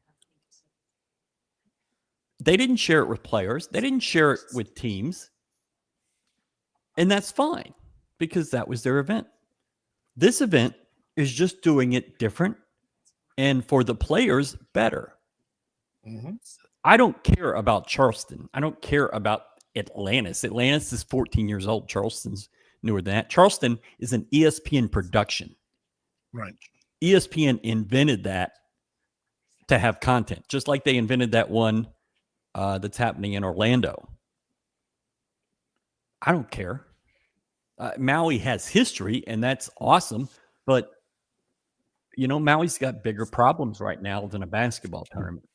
They didn't share it with players. They didn't share it with teams. And that's fine because that was their event. This event is just doing it different and for the players better. Mm-hmm. I don't care about Charleston. I don't care about Atlantis. Atlantis is 14 years old. Charleston's newer than that. Charleston is an ESPN production. Right. ESPN invented that to have content, just like they invented that one that's happening in Orlando. I don't care. Maui has history, and that's awesome. But, Maui's got bigger problems right now than a basketball tournament.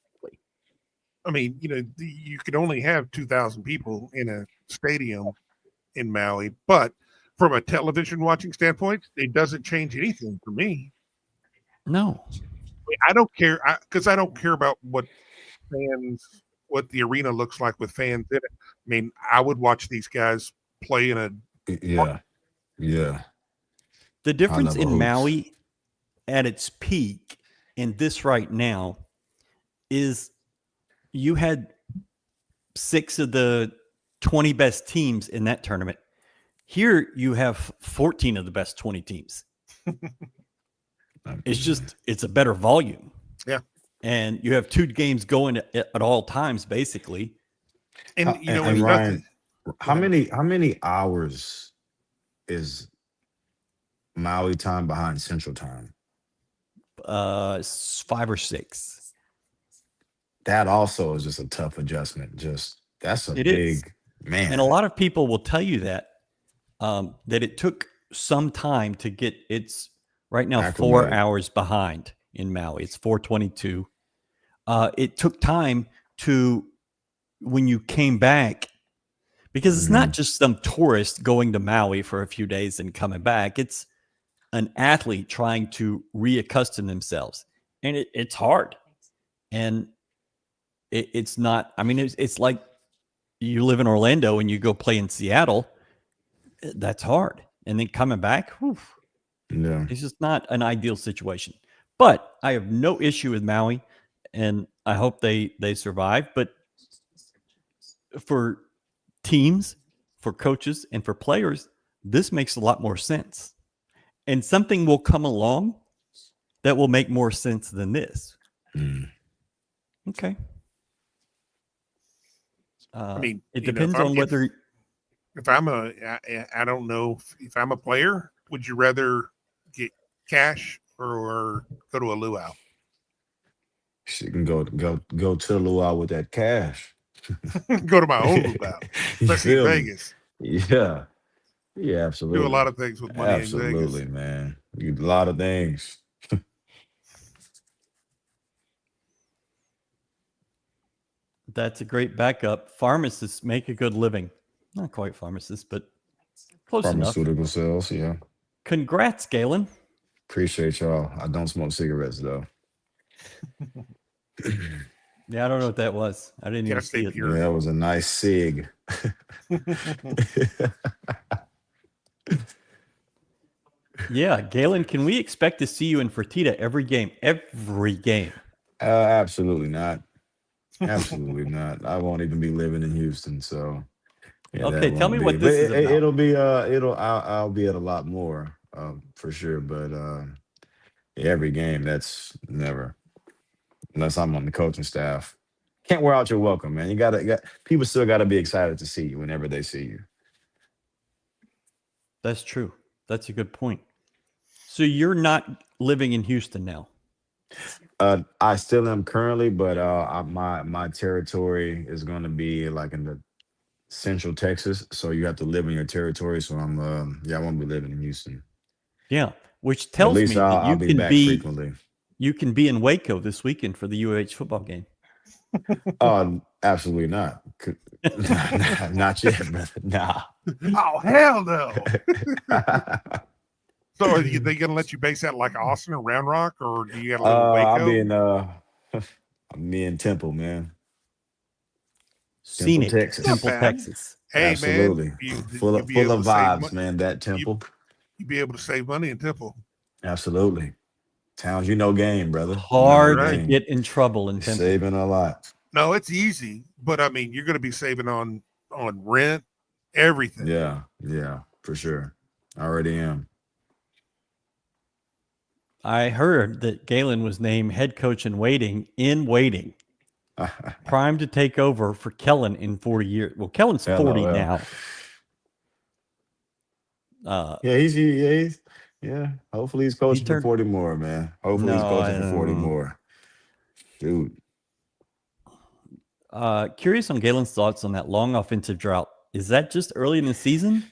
I mean, you could only have 2,000 people in a stadium in Maui, but from a television watching standpoint, it doesn't change anything for me. No. I don't care because I don't care about what the arena looks like with fans in it. I mean, I would watch these guys play in a yeah. The difference in Maui at its peak and this right now is you had 6 of the 20 best teams in that tournament. Here you have 14 of the best 20 teams. It's a better volume. Yeah. And you have 2 games going at all times, basically. And Ryan, how many hours is Maui time behind Central Time? 5 or 6. That also is just a tough adjustment. That's a big man. And a lot of people will tell you that it took some time to get its Right now, 4 hours behind in Maui. It's 4:22. It took time when you came back, because it's not just some tourist going to Maui for a few days and coming back. It's an athlete trying to reaccustom themselves, and it's hard. And it's not. I mean, it's like you live in Orlando and you go play in Seattle. That's hard, and then coming back, it's just not an ideal situation. But I have no issue with Maui, and I hope they survive. But for teams, for coaches, and for players, this makes a lot more sense. And something will come along that will make more sense than this. Okay. I mean, it depends on whether. If I'm I don't know if I'm a player, would you rather get cash or go to a luau? She can go to the luau with that cash. Go to my own luau, especially in Vegas. Yeah, absolutely. Do a lot of things with money in Vegas. Absolutely, man. You do a lot of things. That's a great backup. Pharmacists make a good living. Not quite pharmacists, but close enough. Pharmaceutical sales, yeah. Congrats, Galen. Appreciate y'all. I don't smoke cigarettes, though. Yeah, I don't know what that was. I didn't even see it. Yeah, that was a nice cig. Yeah, Galen, can we expect to see you in Fertitta every game? Every game? Absolutely not. Absolutely not. I won't even be living in Houston, so yeah. Okay, tell me what this is about. It'll be I'll be at a lot more for sure, but every game, that's never, unless I'm on the coaching staff. Can't wear out your welcome, man. You got people still got to be excited to see you whenever they see you. That's true. That's a good point. So you're not living in Houston now? I still am currently, but my territory is going to be like in the Central Texas, so you have to live in your territory. So I won't be living in Houston. Yeah, which tells me that I'll be back frequently. You can be in Waco this weekend for the UH football game. Absolutely not. Not yet, brother. Nah. Oh, hell no. So are they going to let you base that like Austin or Round Rock, or do you got to live in Waco? I'll be in Temple, man. Scenic Texas. Temple, Texas. Hey, absolutely. Man, full of vibes, man. That Temple. You'd be able to save money in Temple. Absolutely. Towns, game, brother. Hard to get in trouble in Temple. Saving a lot. No, it's easy, but I mean, you're going to be saving on rent, everything. Yeah, for sure. I already am. I heard that Galen was named head coach in waiting, primed to take over for Kellen in 40 years. Well, Kellen's 40 now. Hopefully he's coaching for 40 more, man. Hopefully he's coaching for 40 more. Dude. Curious on Galen's thoughts on that long offensive drought. Is that just early in the season?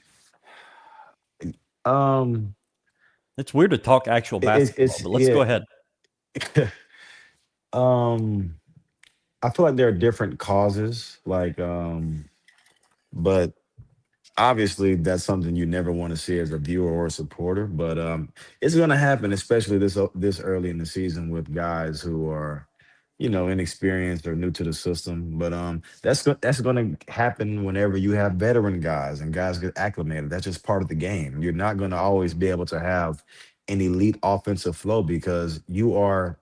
It's weird to talk actual basketball, but let's go ahead. I feel like there are different causes, but obviously that's something you never want to see as a viewer or a supporter. But it's going to happen, especially this early in the season with guys who are, inexperienced or new to the system. But that's going to happen whenever you have veteran guys and guys get acclimated. That's just part of the game. You're not going to always be able to have an elite offensive flow because you are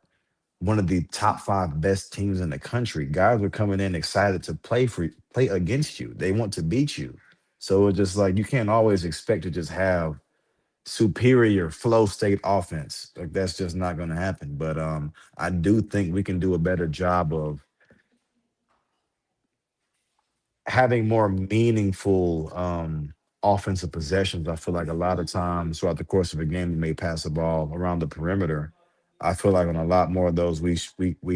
one of the top 5 best teams in the country. Guys are coming in excited to play against you. They want to beat you. So it's just like you can't always expect to just have superior flow state offense. Like that's just not going to happen. But I do think we can do a better job of having more meaningful offensive possessions. I feel like a lot of times throughout the course of a game, we may pass the ball around the perimeter. I feel like on a lot more of those, we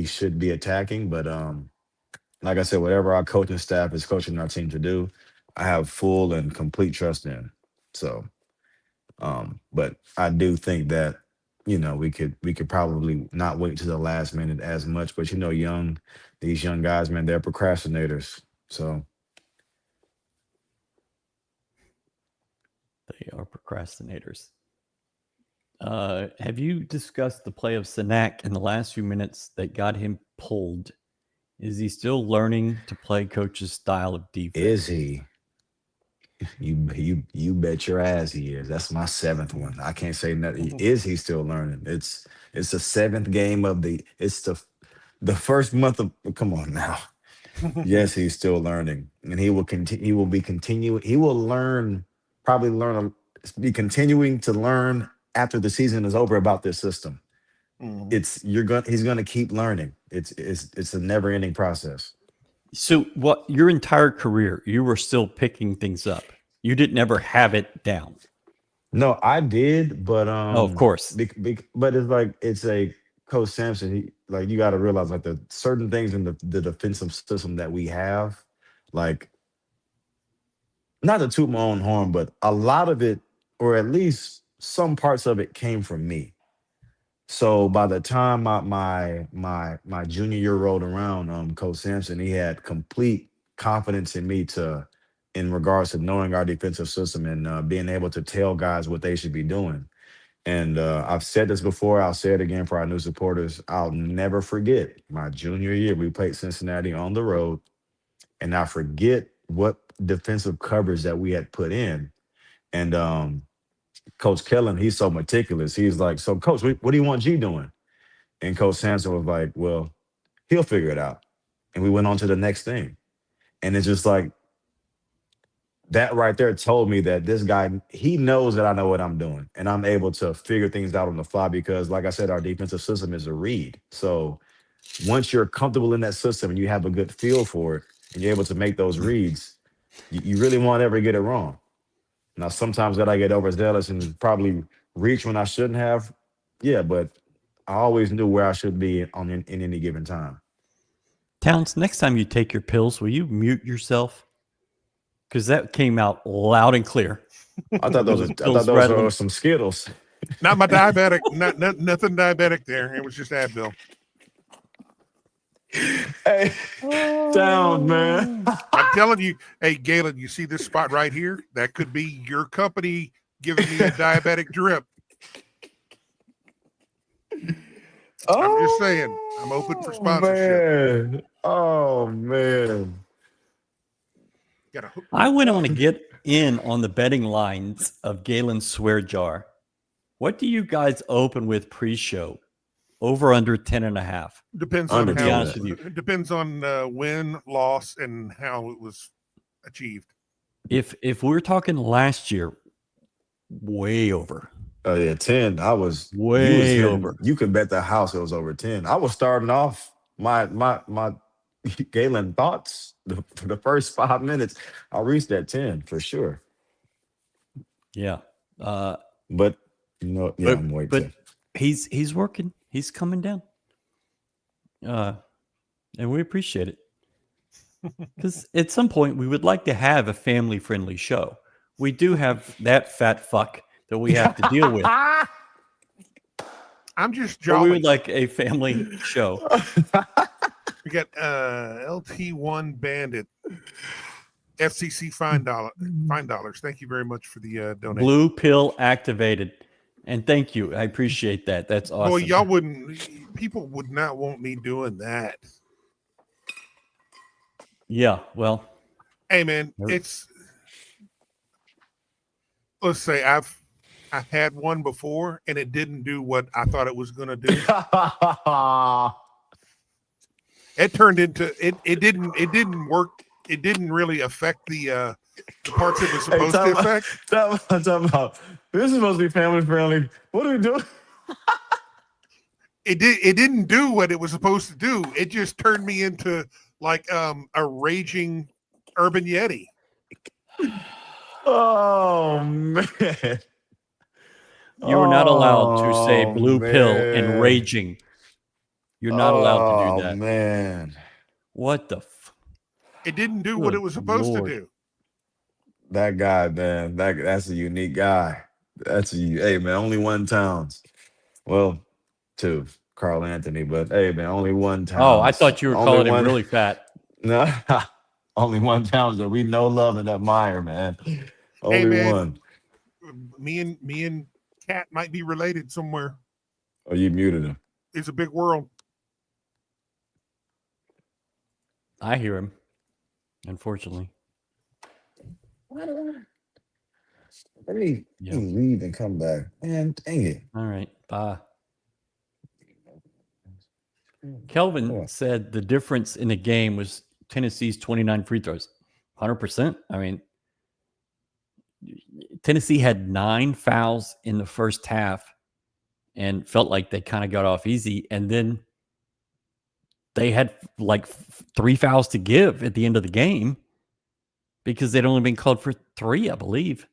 should be attacking. But like I said, whatever our coaching staff is coaching our team to do, I have full and complete trust in. So, but I do think that we could probably not wait to the last minute as much. But these young guys, man, they're procrastinators. So They are procrastinators. Have you discussed the play of Sanak in the last few minutes that got him pulled? Is he still learning to play coach's style of defense? is he? You bet your ass he is. That's my seventh one. I can't say nothing. Is he still learning? It's the seventh game of it's the first month of. Come on now. Yes, he's still learning, and he will continue. He will be continuing. He will learn. Probably be continuing to learn after the season is over about this system. He's gonna keep learning. It's a never ending process. So your entire career, you were still picking things up. You didn't ever have it down. No, I did, but of course. But it's like a Coach Sampson. You got to realize the certain things in the defensive system that we have, like, not to toot my own horn, but a lot of it, or at least some parts of it, came from me. So by the time my junior year rolled around, Coach Sampson, he had complete confidence in me in regards to knowing our defensive system and being able to tell guys what they should be doing. And I've said this before, I'll say it again for our new supporters. I'll never forget my junior year. We played Cincinnati on the road, and I forget what defensive coverage that we had put in. And Coach Kellen, he's so meticulous. He's like, "So, Coach, what do you want G doing?" And Coach Sampson was like, "Well, he'll figure it out." And we went on to the next thing. And it's just like, that right there told me that this guy, he knows that I know what I'm doing. And I'm able to figure things out on the fly because, like I said, our defensive system is a read. So once you're comfortable in that system and you have a good feel for it and you're able to make those reads, you really won't ever get it wrong. Now, sometimes that I get overzealous and probably reach when I shouldn't have. Yeah, but I always knew where I should be in any given time. Towns, next time you take your pills, will you mute yourself? Because that came out loud and clear. I thought those were some Skittles. Not my diabetic. Nothing diabetic there. It was just Advil. Hey, down, man. I'm telling you, hey, Galen, you see this spot right here? That could be your company giving me a diabetic drip. I'm just saying, I'm open for sponsorship. Man. Oh, man. I wouldn't want to get in on the betting lines of Galen's swear jar. What do you guys open with pre-show? Over under 10.5. Depends on how. It depends on win, loss, and how it was achieved. If we were talking last year, way over. Oh yeah, 10. I was way over. You could bet the house it was over 10. I was starting off my Galen thoughts for the first 5 minutes. I reached that 10 for sure. Yeah. But I'm waiting. But he's working. He's coming down. And we appreciate it. Because at some point we would like to have a family-friendly show. We do have that fat fuck that we have to deal with. I'm just jolly. We would like a family show. We got LT1 Bandit. FCC fine dollars. Thank you very much for the donation. Blue pill activated. And thank you. I appreciate that. That's awesome. Well, people would not want me doing that. Yeah, well. Hey, man, let's say I've had one before and it didn't do what I thought it was going to do. It turned into, it didn't work. It didn't really affect the parts it was supposed to affect. Talk about, this is supposed to be family friendly. What are we doing? It didn't do what it was supposed to do. It just turned me into like a raging urban yeti. Oh man. You are not allowed to say blue pill and raging. You're not allowed to do that. Oh man. What the It didn't do what it was supposed to do. That guy, man, that's a unique guy. Hey man, only one Towns. Well, 2, Carl Anthony, but hey, man, only one Oh, I Towns. thought you were Only calling him one. really fat. No, only one Towns that we know, love, and admire, man. Hey, Only man, one. me and Cat might be related somewhere. Oh, you muted him. It's a big world. I hear him, unfortunately. Let me leave and come back. Man, dang it. All right. Bye. Kelvin said the difference in the game was Tennessee's 29 free throws. 100%. I mean, Tennessee had 9 fouls in the first half and felt like they kind of got off easy. And then they had like 3 fouls to give at the end of the game because they'd only been called for 3, I believe.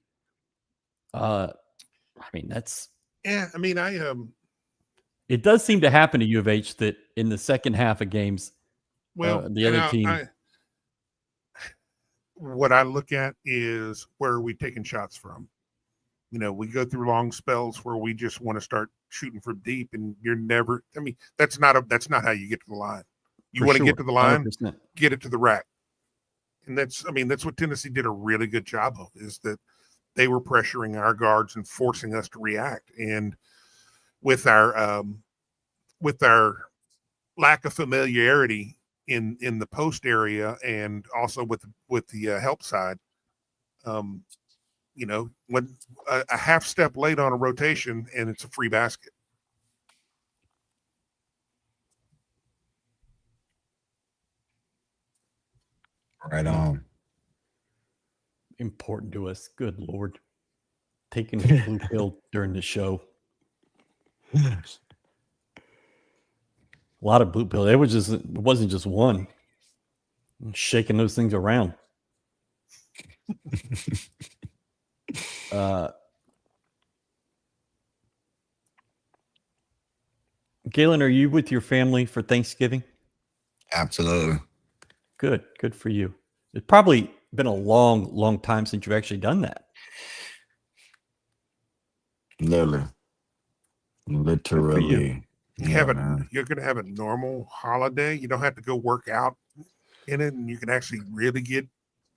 I mean, that's... Yeah, I mean, It does seem to happen to U of H that in the second half of games, the other team... what I look at is where are we taking shots from? You know, we go through long spells where we just want to start shooting from deep, and you're never. I mean, that's not how you get to the line. You want to get to the line, 100%. get it to the rack, and that's what Tennessee did a really good job of, is that they were pressuring our guards and forcing us to react. And with our lack of familiarity in the post area, and also with the help side, you know, when a half step late on a rotation and it's a free basket. Right on. Important to us. Good Lord. Taking a blue pill during the show. A lot of blue pill. It wasn't just one. I'm shaking those things around. Galen, are you with your family for Thanksgiving? Absolutely. Good for you. It's probably been a long time since you've actually done that. Literally. You're going to have a normal holiday. You don't have to go work out in it, and you can actually really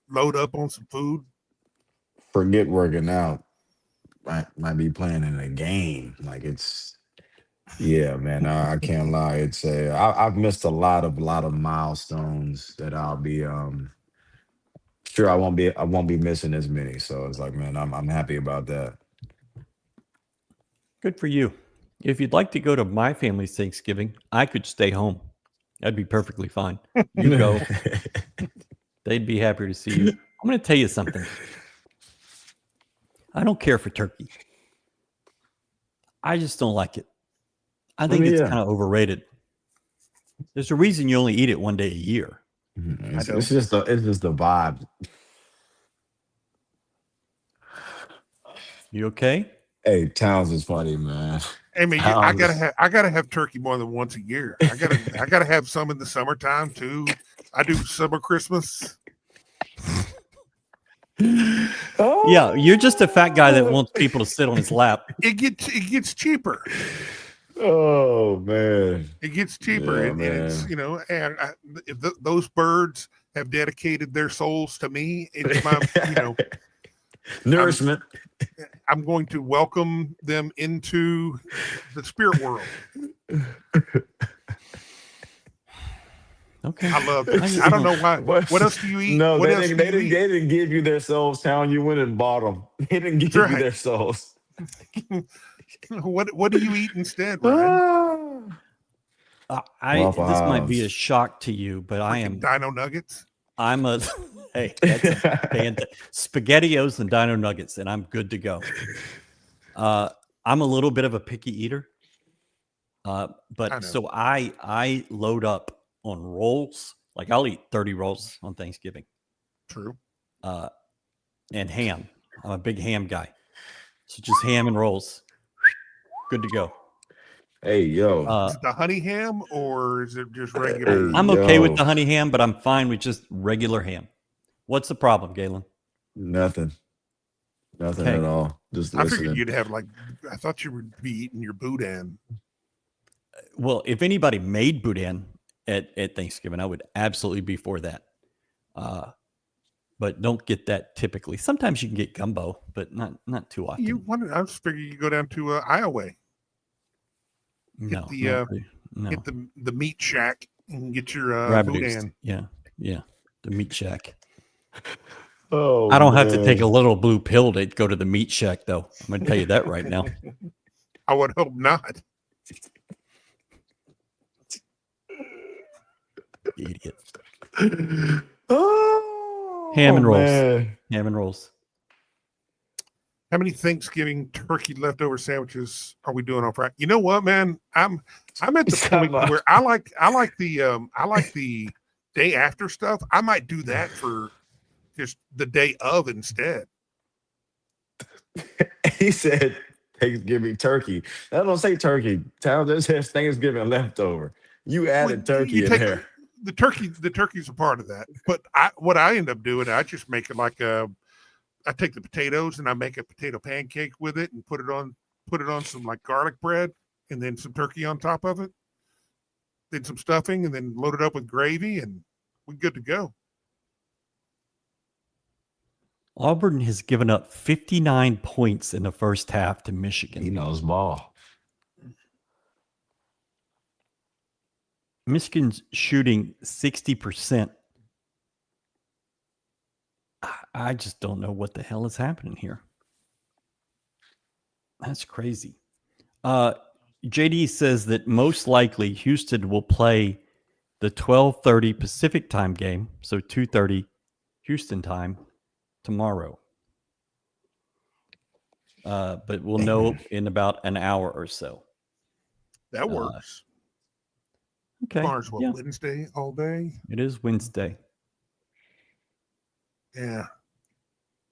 load up on some food. Forget working out. Might be playing in a game. Like yeah, man. I can't lie. It's I've missed a lot of milestones that I'll be sure I won't be missing as many. So it's like, man, I'm happy about that. Good for you. If you'd like to go to my family's Thanksgiving, I could stay home. That'd be perfectly fine. You go. They'd be happy to see you. I'm going to tell you something. I don't care for turkey. I just don't like it. I think it's kind of overrated. There's a reason you only eat it one day a year. It's just the vibe. You okay? Hey, Towns is funny, man. I mean, I gotta have turkey more than once a year. I gotta have some in the summertime too. I do summer Christmas. Yeah, you're just a fat guy that wants people to sit on his lap. It gets cheaper. Oh man, it gets cheaper, and it's and if those birds have dedicated their souls to me, it's my nourishment. I'm going to welcome them into the spirit world. Okay. I love this. I don't know why. What else do you eat? No, what they didn't give you their souls, Town. You went and bought them. They didn't give you their souls. What do you eat instead, Ryan? This might be a shock to you, but I am Dino Nuggets. I'm a hey, that's a band. SpaghettiOs and Dino Nuggets, and I'm good to go. I'm a little bit of a picky eater, but so I load up on rolls. Like I'll eat 30 rolls on Thanksgiving. True. And ham. I'm a big ham guy. So just ham and rolls. Good to go. Hey, yo. Is it the honey ham or is it just regular? I'm okay with the honey ham, but I'm fine with just regular ham. What's the problem, Galen? Nothing. Nothing Okay. at all. Just I figured listening. you'd have I thought you would be eating your boudin. Well, if anybody made boudin at Thanksgiving, I would absolutely be for that. But don't get that typically. Sometimes you can get gumbo, but not too often. I was figuring you go down to Iowa. No, Get the meat shack and get your Rabbitoos. boudin. Yeah. The meat shack. Oh, I don't have to take man. a little blue pill to go to the meat shack, though. I'm going to tell you that right now. I would hope not. Idiot. Oh, Ham and rolls. man. Ham and rolls. How many Thanksgiving turkey leftover sandwiches are we doing on Friday? You know what, man? I'm at the point where I like the day after stuff. I might do that for just the day of instead. He said Thanksgiving turkey. That don't say turkey. Town just says Thanksgiving leftover. You added turkey in there. The turkey's a part of that. But what I end up doing, I just make it like I take the potatoes and I make a potato pancake with it and put it on some like garlic bread and then some turkey on top of it, then some stuffing, and then load it up with gravy, and we're good to go. Auburn has given up 59 points in the first half to Michigan. He knows ball. Michigan's shooting 60%. I just don't know what the hell is happening here. That's crazy. JD says that most likely Houston will play the 12:30 Pacific time game, so 2:30 Houston time tomorrow. But we'll know in about an hour or so. That works. Okay. Tomorrow's Wednesday all day? It is Wednesday. Yeah.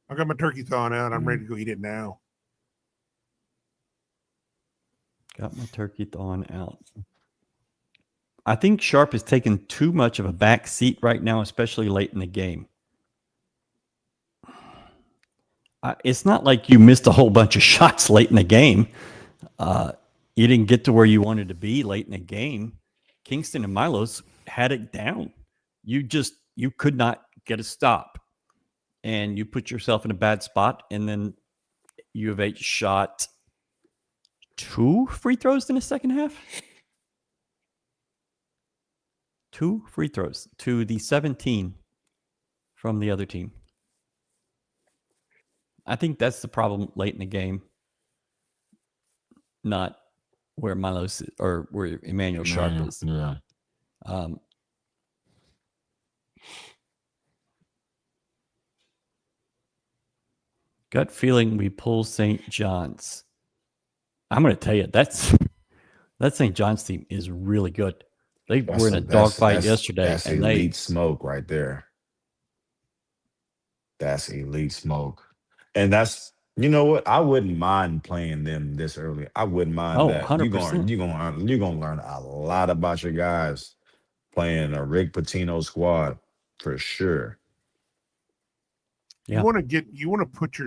I got my turkey thawing out. I'm ready to go eat it now. Got my turkey thawing out. I think Sharp is taking too much of a back seat right now, especially late in the game. It's not like you missed a whole bunch of shots late in the game. You didn't get to where you wanted to be late in the game. Kingston and Milos had it down. You could not get a stop. And you put yourself in a bad spot. And then U of H shot 2 free throws in the second half. 2 free throws to the 17 from the other team. I think that's the problem late in the game. Not where Milos or where Emmanuel Sharp is. Yeah. Gut feeling we pull St. John's. I'm going to tell you, that St. John's team is really good. They were in a dogfight yesterday. That's elite smoke right there. That's elite smoke. And that's, you know what? I wouldn't mind playing them this early. I wouldn't mind that. 100%. You're gonna learn a lot about your guys playing a Rick Pitino squad for sure. Yeah. You want to put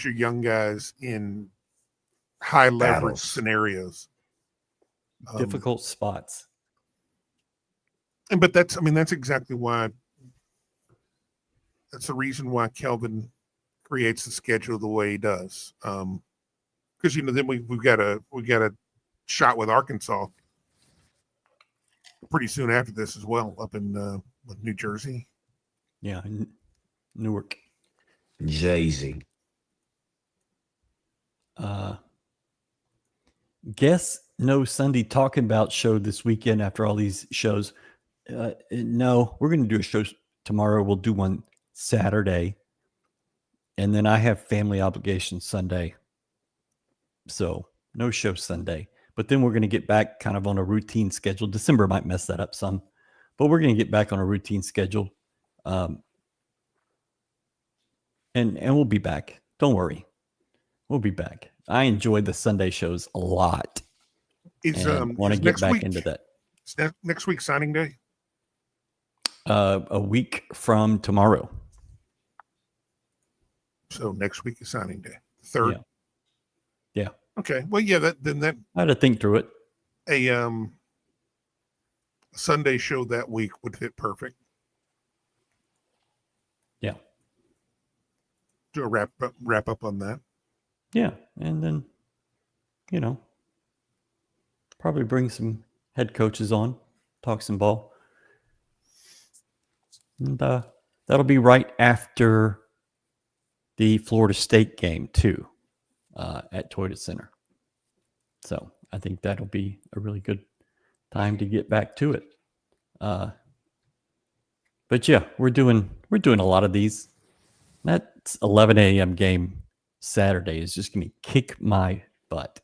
your young guys in high leverage scenarios. Difficult spots. But that's exactly why. That's the reason why Kelvin creates the schedule the way he does. Because then we've got a shot with Arkansas pretty soon after this as well, up in New Jersey. Yeah, Newark. Jay-Z. Guess no Sunday Talkin Bout show this weekend after all these shows. No, we're going to do a show tomorrow. We'll do one Saturday. And then I have family obligations Sunday. So no show Sunday. But then we're going to get back kind of on a routine schedule. December might mess that up some. But we're going to get back on a routine schedule. And we'll be back. Don't worry. We'll be back. I enjoyed the Sunday shows a lot. Want to get back into that. Is that next week signing day? A week from tomorrow. So next week is signing day. 3rd. Yeah. Okay. Well, yeah. That I had to think through it. a Sunday show that week would fit perfect. Yeah. Do a wrap up on that. Yeah, and then, probably bring some head coaches on, talk some ball. And that'll be right after the Florida State game, too, at Toyota Center. So I think that'll be a really good time to get back to it. But yeah, we're doing a lot of these. That 11 a.m. game Saturday is just going to kick my butt.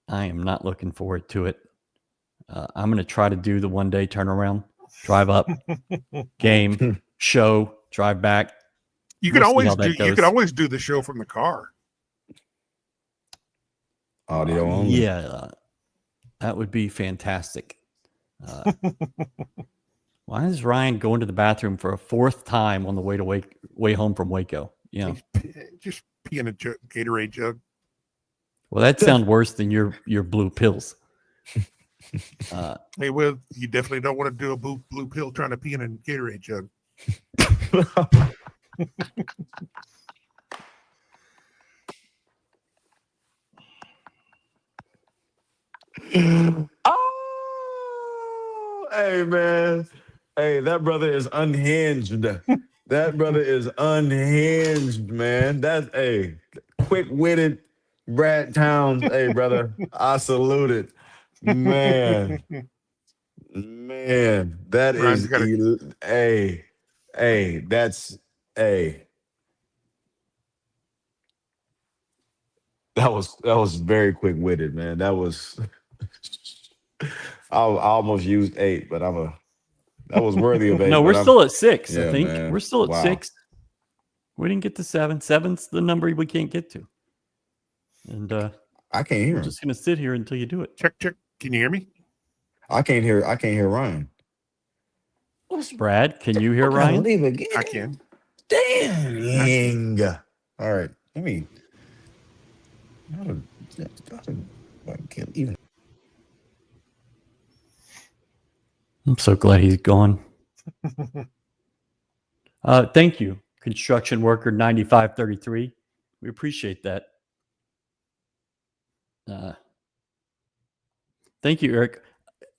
I am not looking forward to it. I'm going to try to do the one-day turnaround, drive up, game, show, drive back. You can always do the show from the car. Audio only. Yeah, that would be fantastic. Why is Ryan going to the bathroom for a 4th time on the way home from Waco? Yeah, just pee in a Gatorade jug. Well, that sounds worse than your blue pills. Hey, well, you definitely don't want to do a blue pill trying to pee in a Gatorade jug. Oh, hey, man. Hey, that brother is unhinged. That brother is unhinged, man. That's quick-witted Brad Towns. Hey, brother, I salute it. Man, that Brian's is got that was very quick-witted, man. That was I almost used 8, but that was worthy of 8. No, we're still at 6, Yeah, I think. man. We're still at Wow. 6. We didn't get to 7. 7's the number we can't get to. And I can't hear we're him. just going to sit here until you do it. check. Can you hear me? I can't hear Ryan. Brad, can you hear Ryan? Leave again. I can. Dang. All right. Let me. I'm so glad he's gone. Thank you, construction worker 9533. We appreciate that. Thank you, Eric.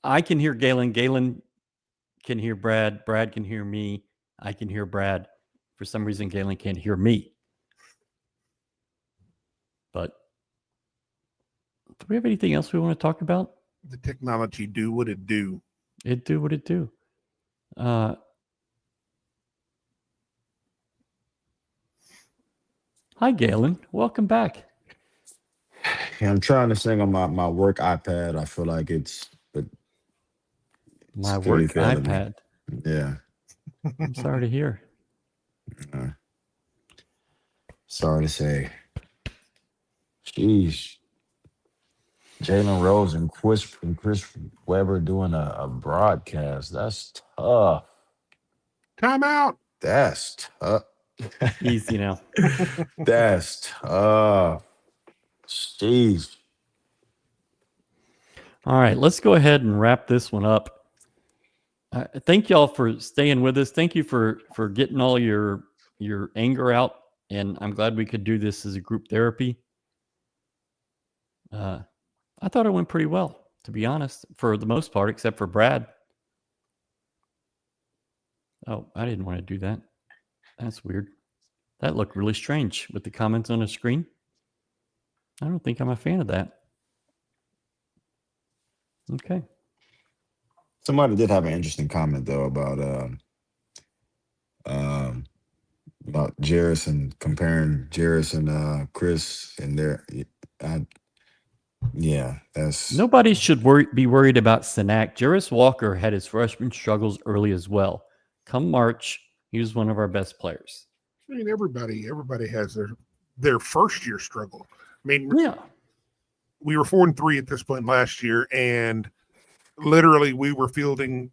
I can hear Galen. Galen can hear Brad. Brad can hear me. I can hear Brad. For some reason, Galen can't hear me. But do we have anything else we want to talk about? The technology do what it do. It do what it do. Hi, Galen. Welcome back. Yeah, I'm trying to sing on my work iPad. I feel like My work iPad. Yeah. I'm sorry to hear. Sorry to say. Jeez. Jalen Rose and Chris Webber doing a broadcast. That's tough. Time out. That's tough. Easy now. That's tough. Jeez. All right, let's go ahead and wrap this one up. Thank y'all for staying with us. Thank you for getting all your anger out, and I'm glad we could do this as a group therapy. I thought it went pretty well, to be honest, for the most part, except for Brad. Oh, I didn't want to do that. That's weird. That looked really strange with the comments on the screen. I don't think I'm a fan of that. Okay. Somebody did have an interesting comment though about Jarris and comparing Jarris and Chris and their. Yeah, that's Nobody should be worried about Sinak. Jarris Walker had his freshman struggles early as well. Come March, he was one of our best players. I mean, everybody has their first year struggle. I mean, Yeah. We were 4-3 at this point last year, and literally we were fielding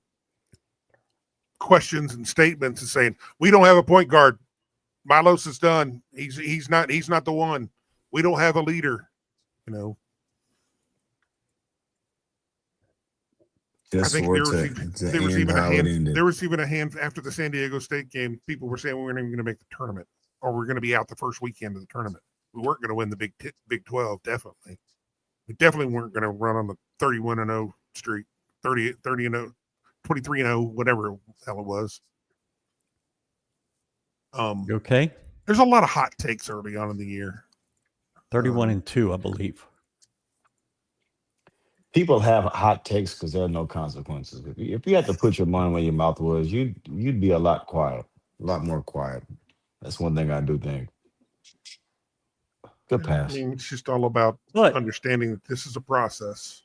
questions and statements and saying, we don't have a point guard. Milos is done. He's not the one. We don't have a leader. You know. I think there was even a hand. There was even a hand after the San Diego State game. People were saying we weren't even going to make the tournament, or we're going to be out the first weekend of the tournament. We weren't going to win the Big 12. Definitely, we definitely weren't going to run on the 31-0 streak, 30-0, 23-0, whatever the hell it was. You okay? There's a lot of hot takes early on in the year. 31-2, I believe. People have hot takes because there are no consequences. If you had to put your money where your mouth was, you'd be a lot more quiet. That's one thing I do think. Good pass. I mean, it's just all about understanding that this is a process.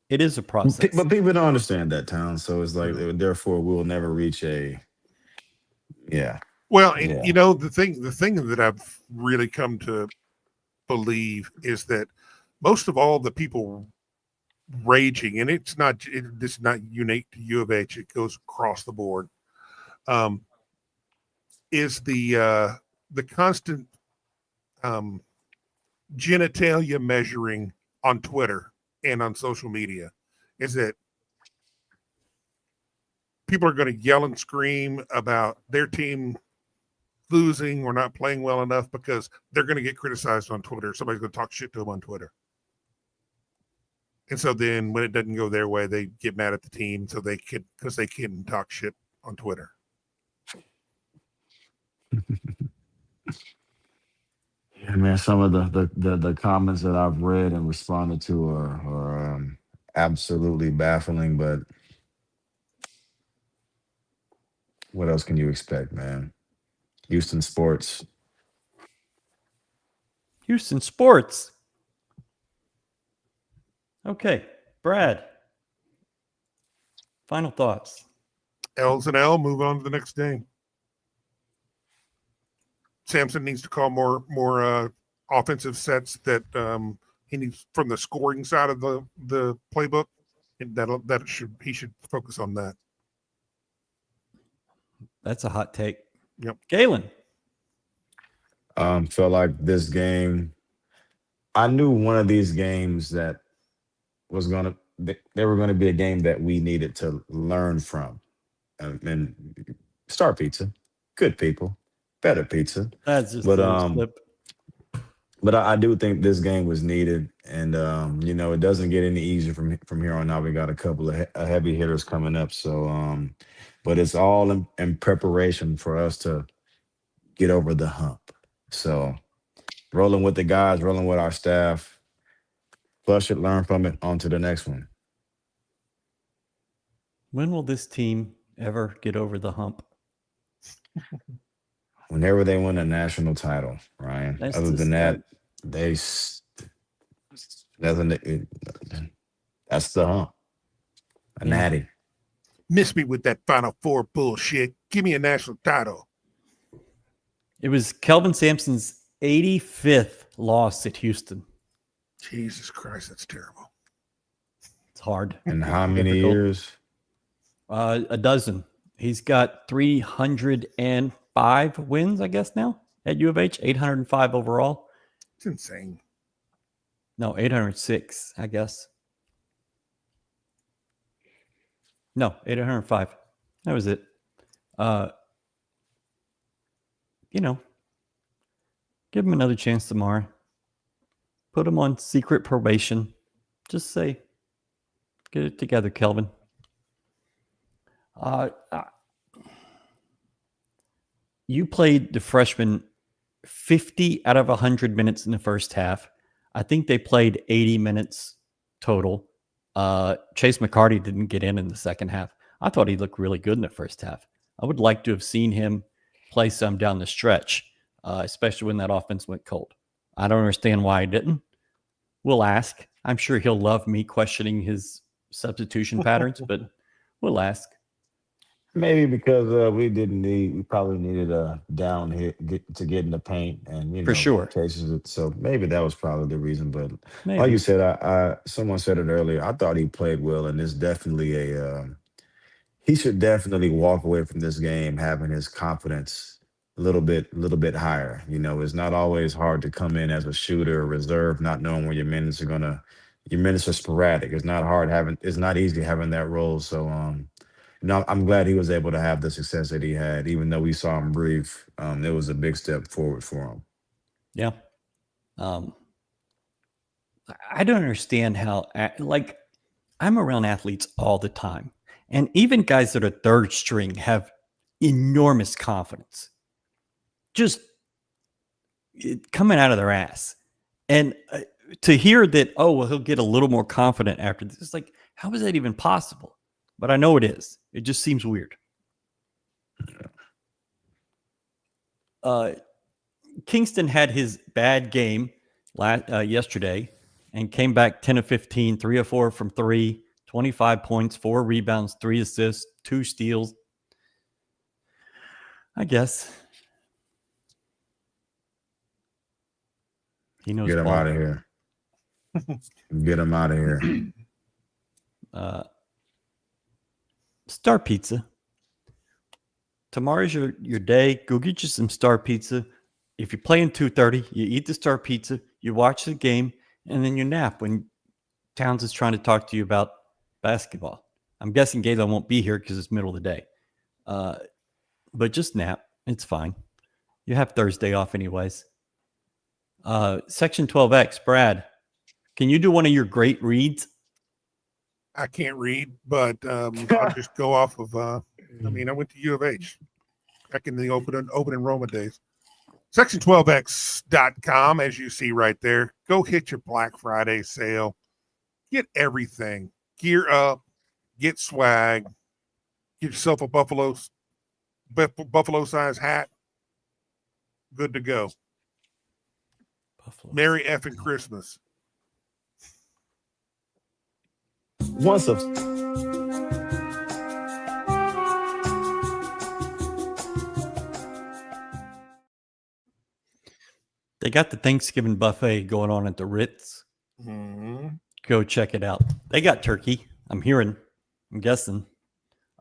It is a process. But people don't understand that, Town. So it's like, therefore, we'll never reach a, Well, you know, the thing that I've really come to believe is that most of all the people raging, and it's not unique to U of H, it goes across the board, is the constant genitalia measuring on Twitter and on social media. Is that people are going to yell and scream about their team losing or not playing well enough because they're going to get criticized on Twitter. Somebody's going to talk shit to them on Twitter. And so then when it doesn't go their way, they get mad at the team because they can talk shit on Twitter. Yeah, man, some of the comments that I've read and responded to are absolutely baffling, but what else can you expect, man? Houston sports. Okay, Brad. Final thoughts. L's and L, move on to the next game. Sampson needs to call more offensive sets that he needs from the scoring side of the playbook. And he should focus on that. That's a hot take. Yep. Galen. Felt like this game, I knew one of these games that they were going to be a game that we needed to learn from. And Star Pizza, good people, better pizza. That's just a slip. But I do think this game was needed, and you know, it doesn't get any easier from here on out. We got a couple of heavy hitters coming up, so but it's all in preparation for us to get over the hump. So rolling with the guys, rolling with our staff. Plus, should learn from it. On to the next one. When will this team ever get over the hump? Whenever they win a national title, Ryan. Other than that, that's the hump. A natty. Miss me with that Final Four bullshit. Give me a national title. It was Kelvin Sampson's 85th loss at Houston. Jesus Christ, that's terrible. It's hard. And how many years? A dozen. He's got 305 wins, I guess, now at U of H. 805 overall. It's insane. No, 806, I guess. No, 805. That was it. You know, give him another chance tomorrow. Put him on secret probation. Just say, get it together, Kelvin. You played the freshman 50 out of 100 minutes in the first half. I think they played 80 minutes total. Chase McCarty didn't get in the second half. I thought he looked really good in the first half. I would like to have seen him play some down the stretch, especially when that offense went cold. I don't understand why he didn't. We'll ask. I'm sure he'll love me questioning his substitution patterns, but we'll ask. Maybe because we probably needed a down hit to get in the paint, and for sure. So maybe that was probably the reason. But maybe. Like you said, someone said it earlier. I thought he played well, and it's definitely he should definitely walk away from this game having his confidence little bit higher. You know, it's not always hard to come in as a shooter or reserve, not knowing when your minutes are sporadic. It's not easy having that role. So I'm glad he was able to have the success that he had, even though we saw him brief. It was a big step forward for him. Yeah. I don't understand how, like, I'm around athletes all the time, and even guys that are third string have enormous confidence, just coming out of their ass. And to hear that, oh, well, he'll get a little more confident after this, it's like, how is that even possible? But I know it is. It just seems weird. Kingston had his bad game yesterday and came back 10 of 15, 3 of 4 from 3, 25 points, 4 rebounds, 3 assists, 2 steals. I guess he knows. Get him out of here. Get him out of here. Star Pizza. Tomorrow's your day. Go get you some Star Pizza. If you're playing 2:30, you eat the Star Pizza, you watch the game, and then you nap when Towns is trying to talk to you about basketball. I'm guessing Galen won't be here because it's middle of the day. But just nap. It's fine. You have Thursday off anyways. Section 12X, Brad, can you do one of your great reads? I can't read, but I'll just go off of, I went to U of H back in the open enrollment days. Section12x.com, as you see right there. Go hit your Black Friday sale. Get everything. Gear up. Get swag. Get yourself a buffalo size hat. Good to go. Buffalo. Merry effing Christmas. Once a They got the Thanksgiving buffet going on at the Ritz. Mm-hmm. Go check it out. They got turkey. I'm guessing.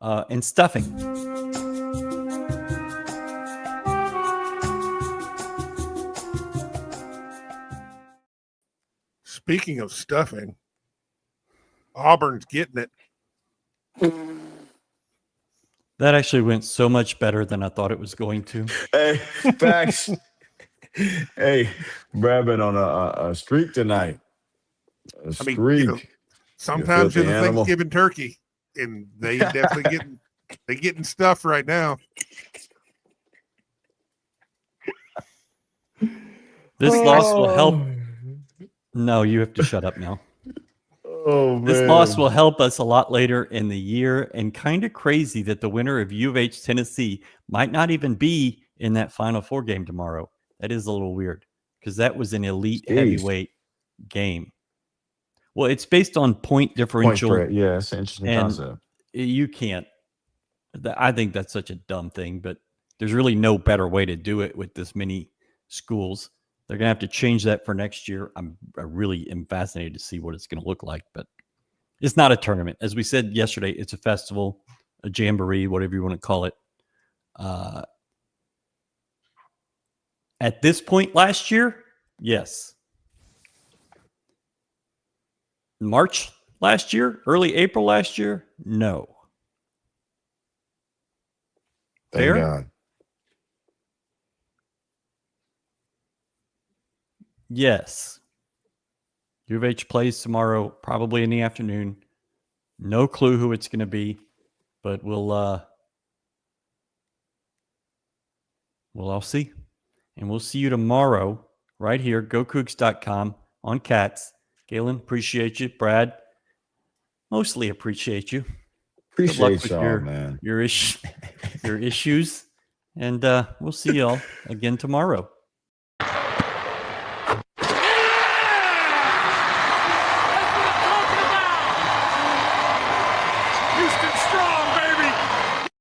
And stuffing. Speaking of stuffing, Auburn's getting it. That actually went so much better than I thought it was going to. Hey, facts. Hey, Brad been on a streak tonight. Streak. Sometimes you're the animal. Thanksgiving turkey, and they definitely getting stuff right now. This loss will help. No, you have to shut up now. Oh, man. This loss will help us a lot later in the year, and kind of crazy that the winner of U of H Tennessee might not even be in that Final Four game tomorrow. That is a little weird because that was an elite heavyweight game. Well, it's based on point differential. Yeah, it's an interesting concept. You can't. I think that's such a dumb thing, but there's really no better way to do it with this many schools. They're going to have to change that for next year. I really am fascinated to see what it's going to look like, but it's not a tournament. As we said yesterday, it's a festival, a jamboree, whatever you want to call it. At this point last year, yes. March last year, early April last year, no. Thank Fair? God. Yes. U of H plays tomorrow, probably in the afternoon. No clue who it's going to be, but we'll all see. And we'll see you tomorrow right here, GoCoogs.com on Cats. Galen, appreciate you. Brad, mostly appreciate you. Appreciate y'all, man. Your issues. And we'll see y'all again tomorrow.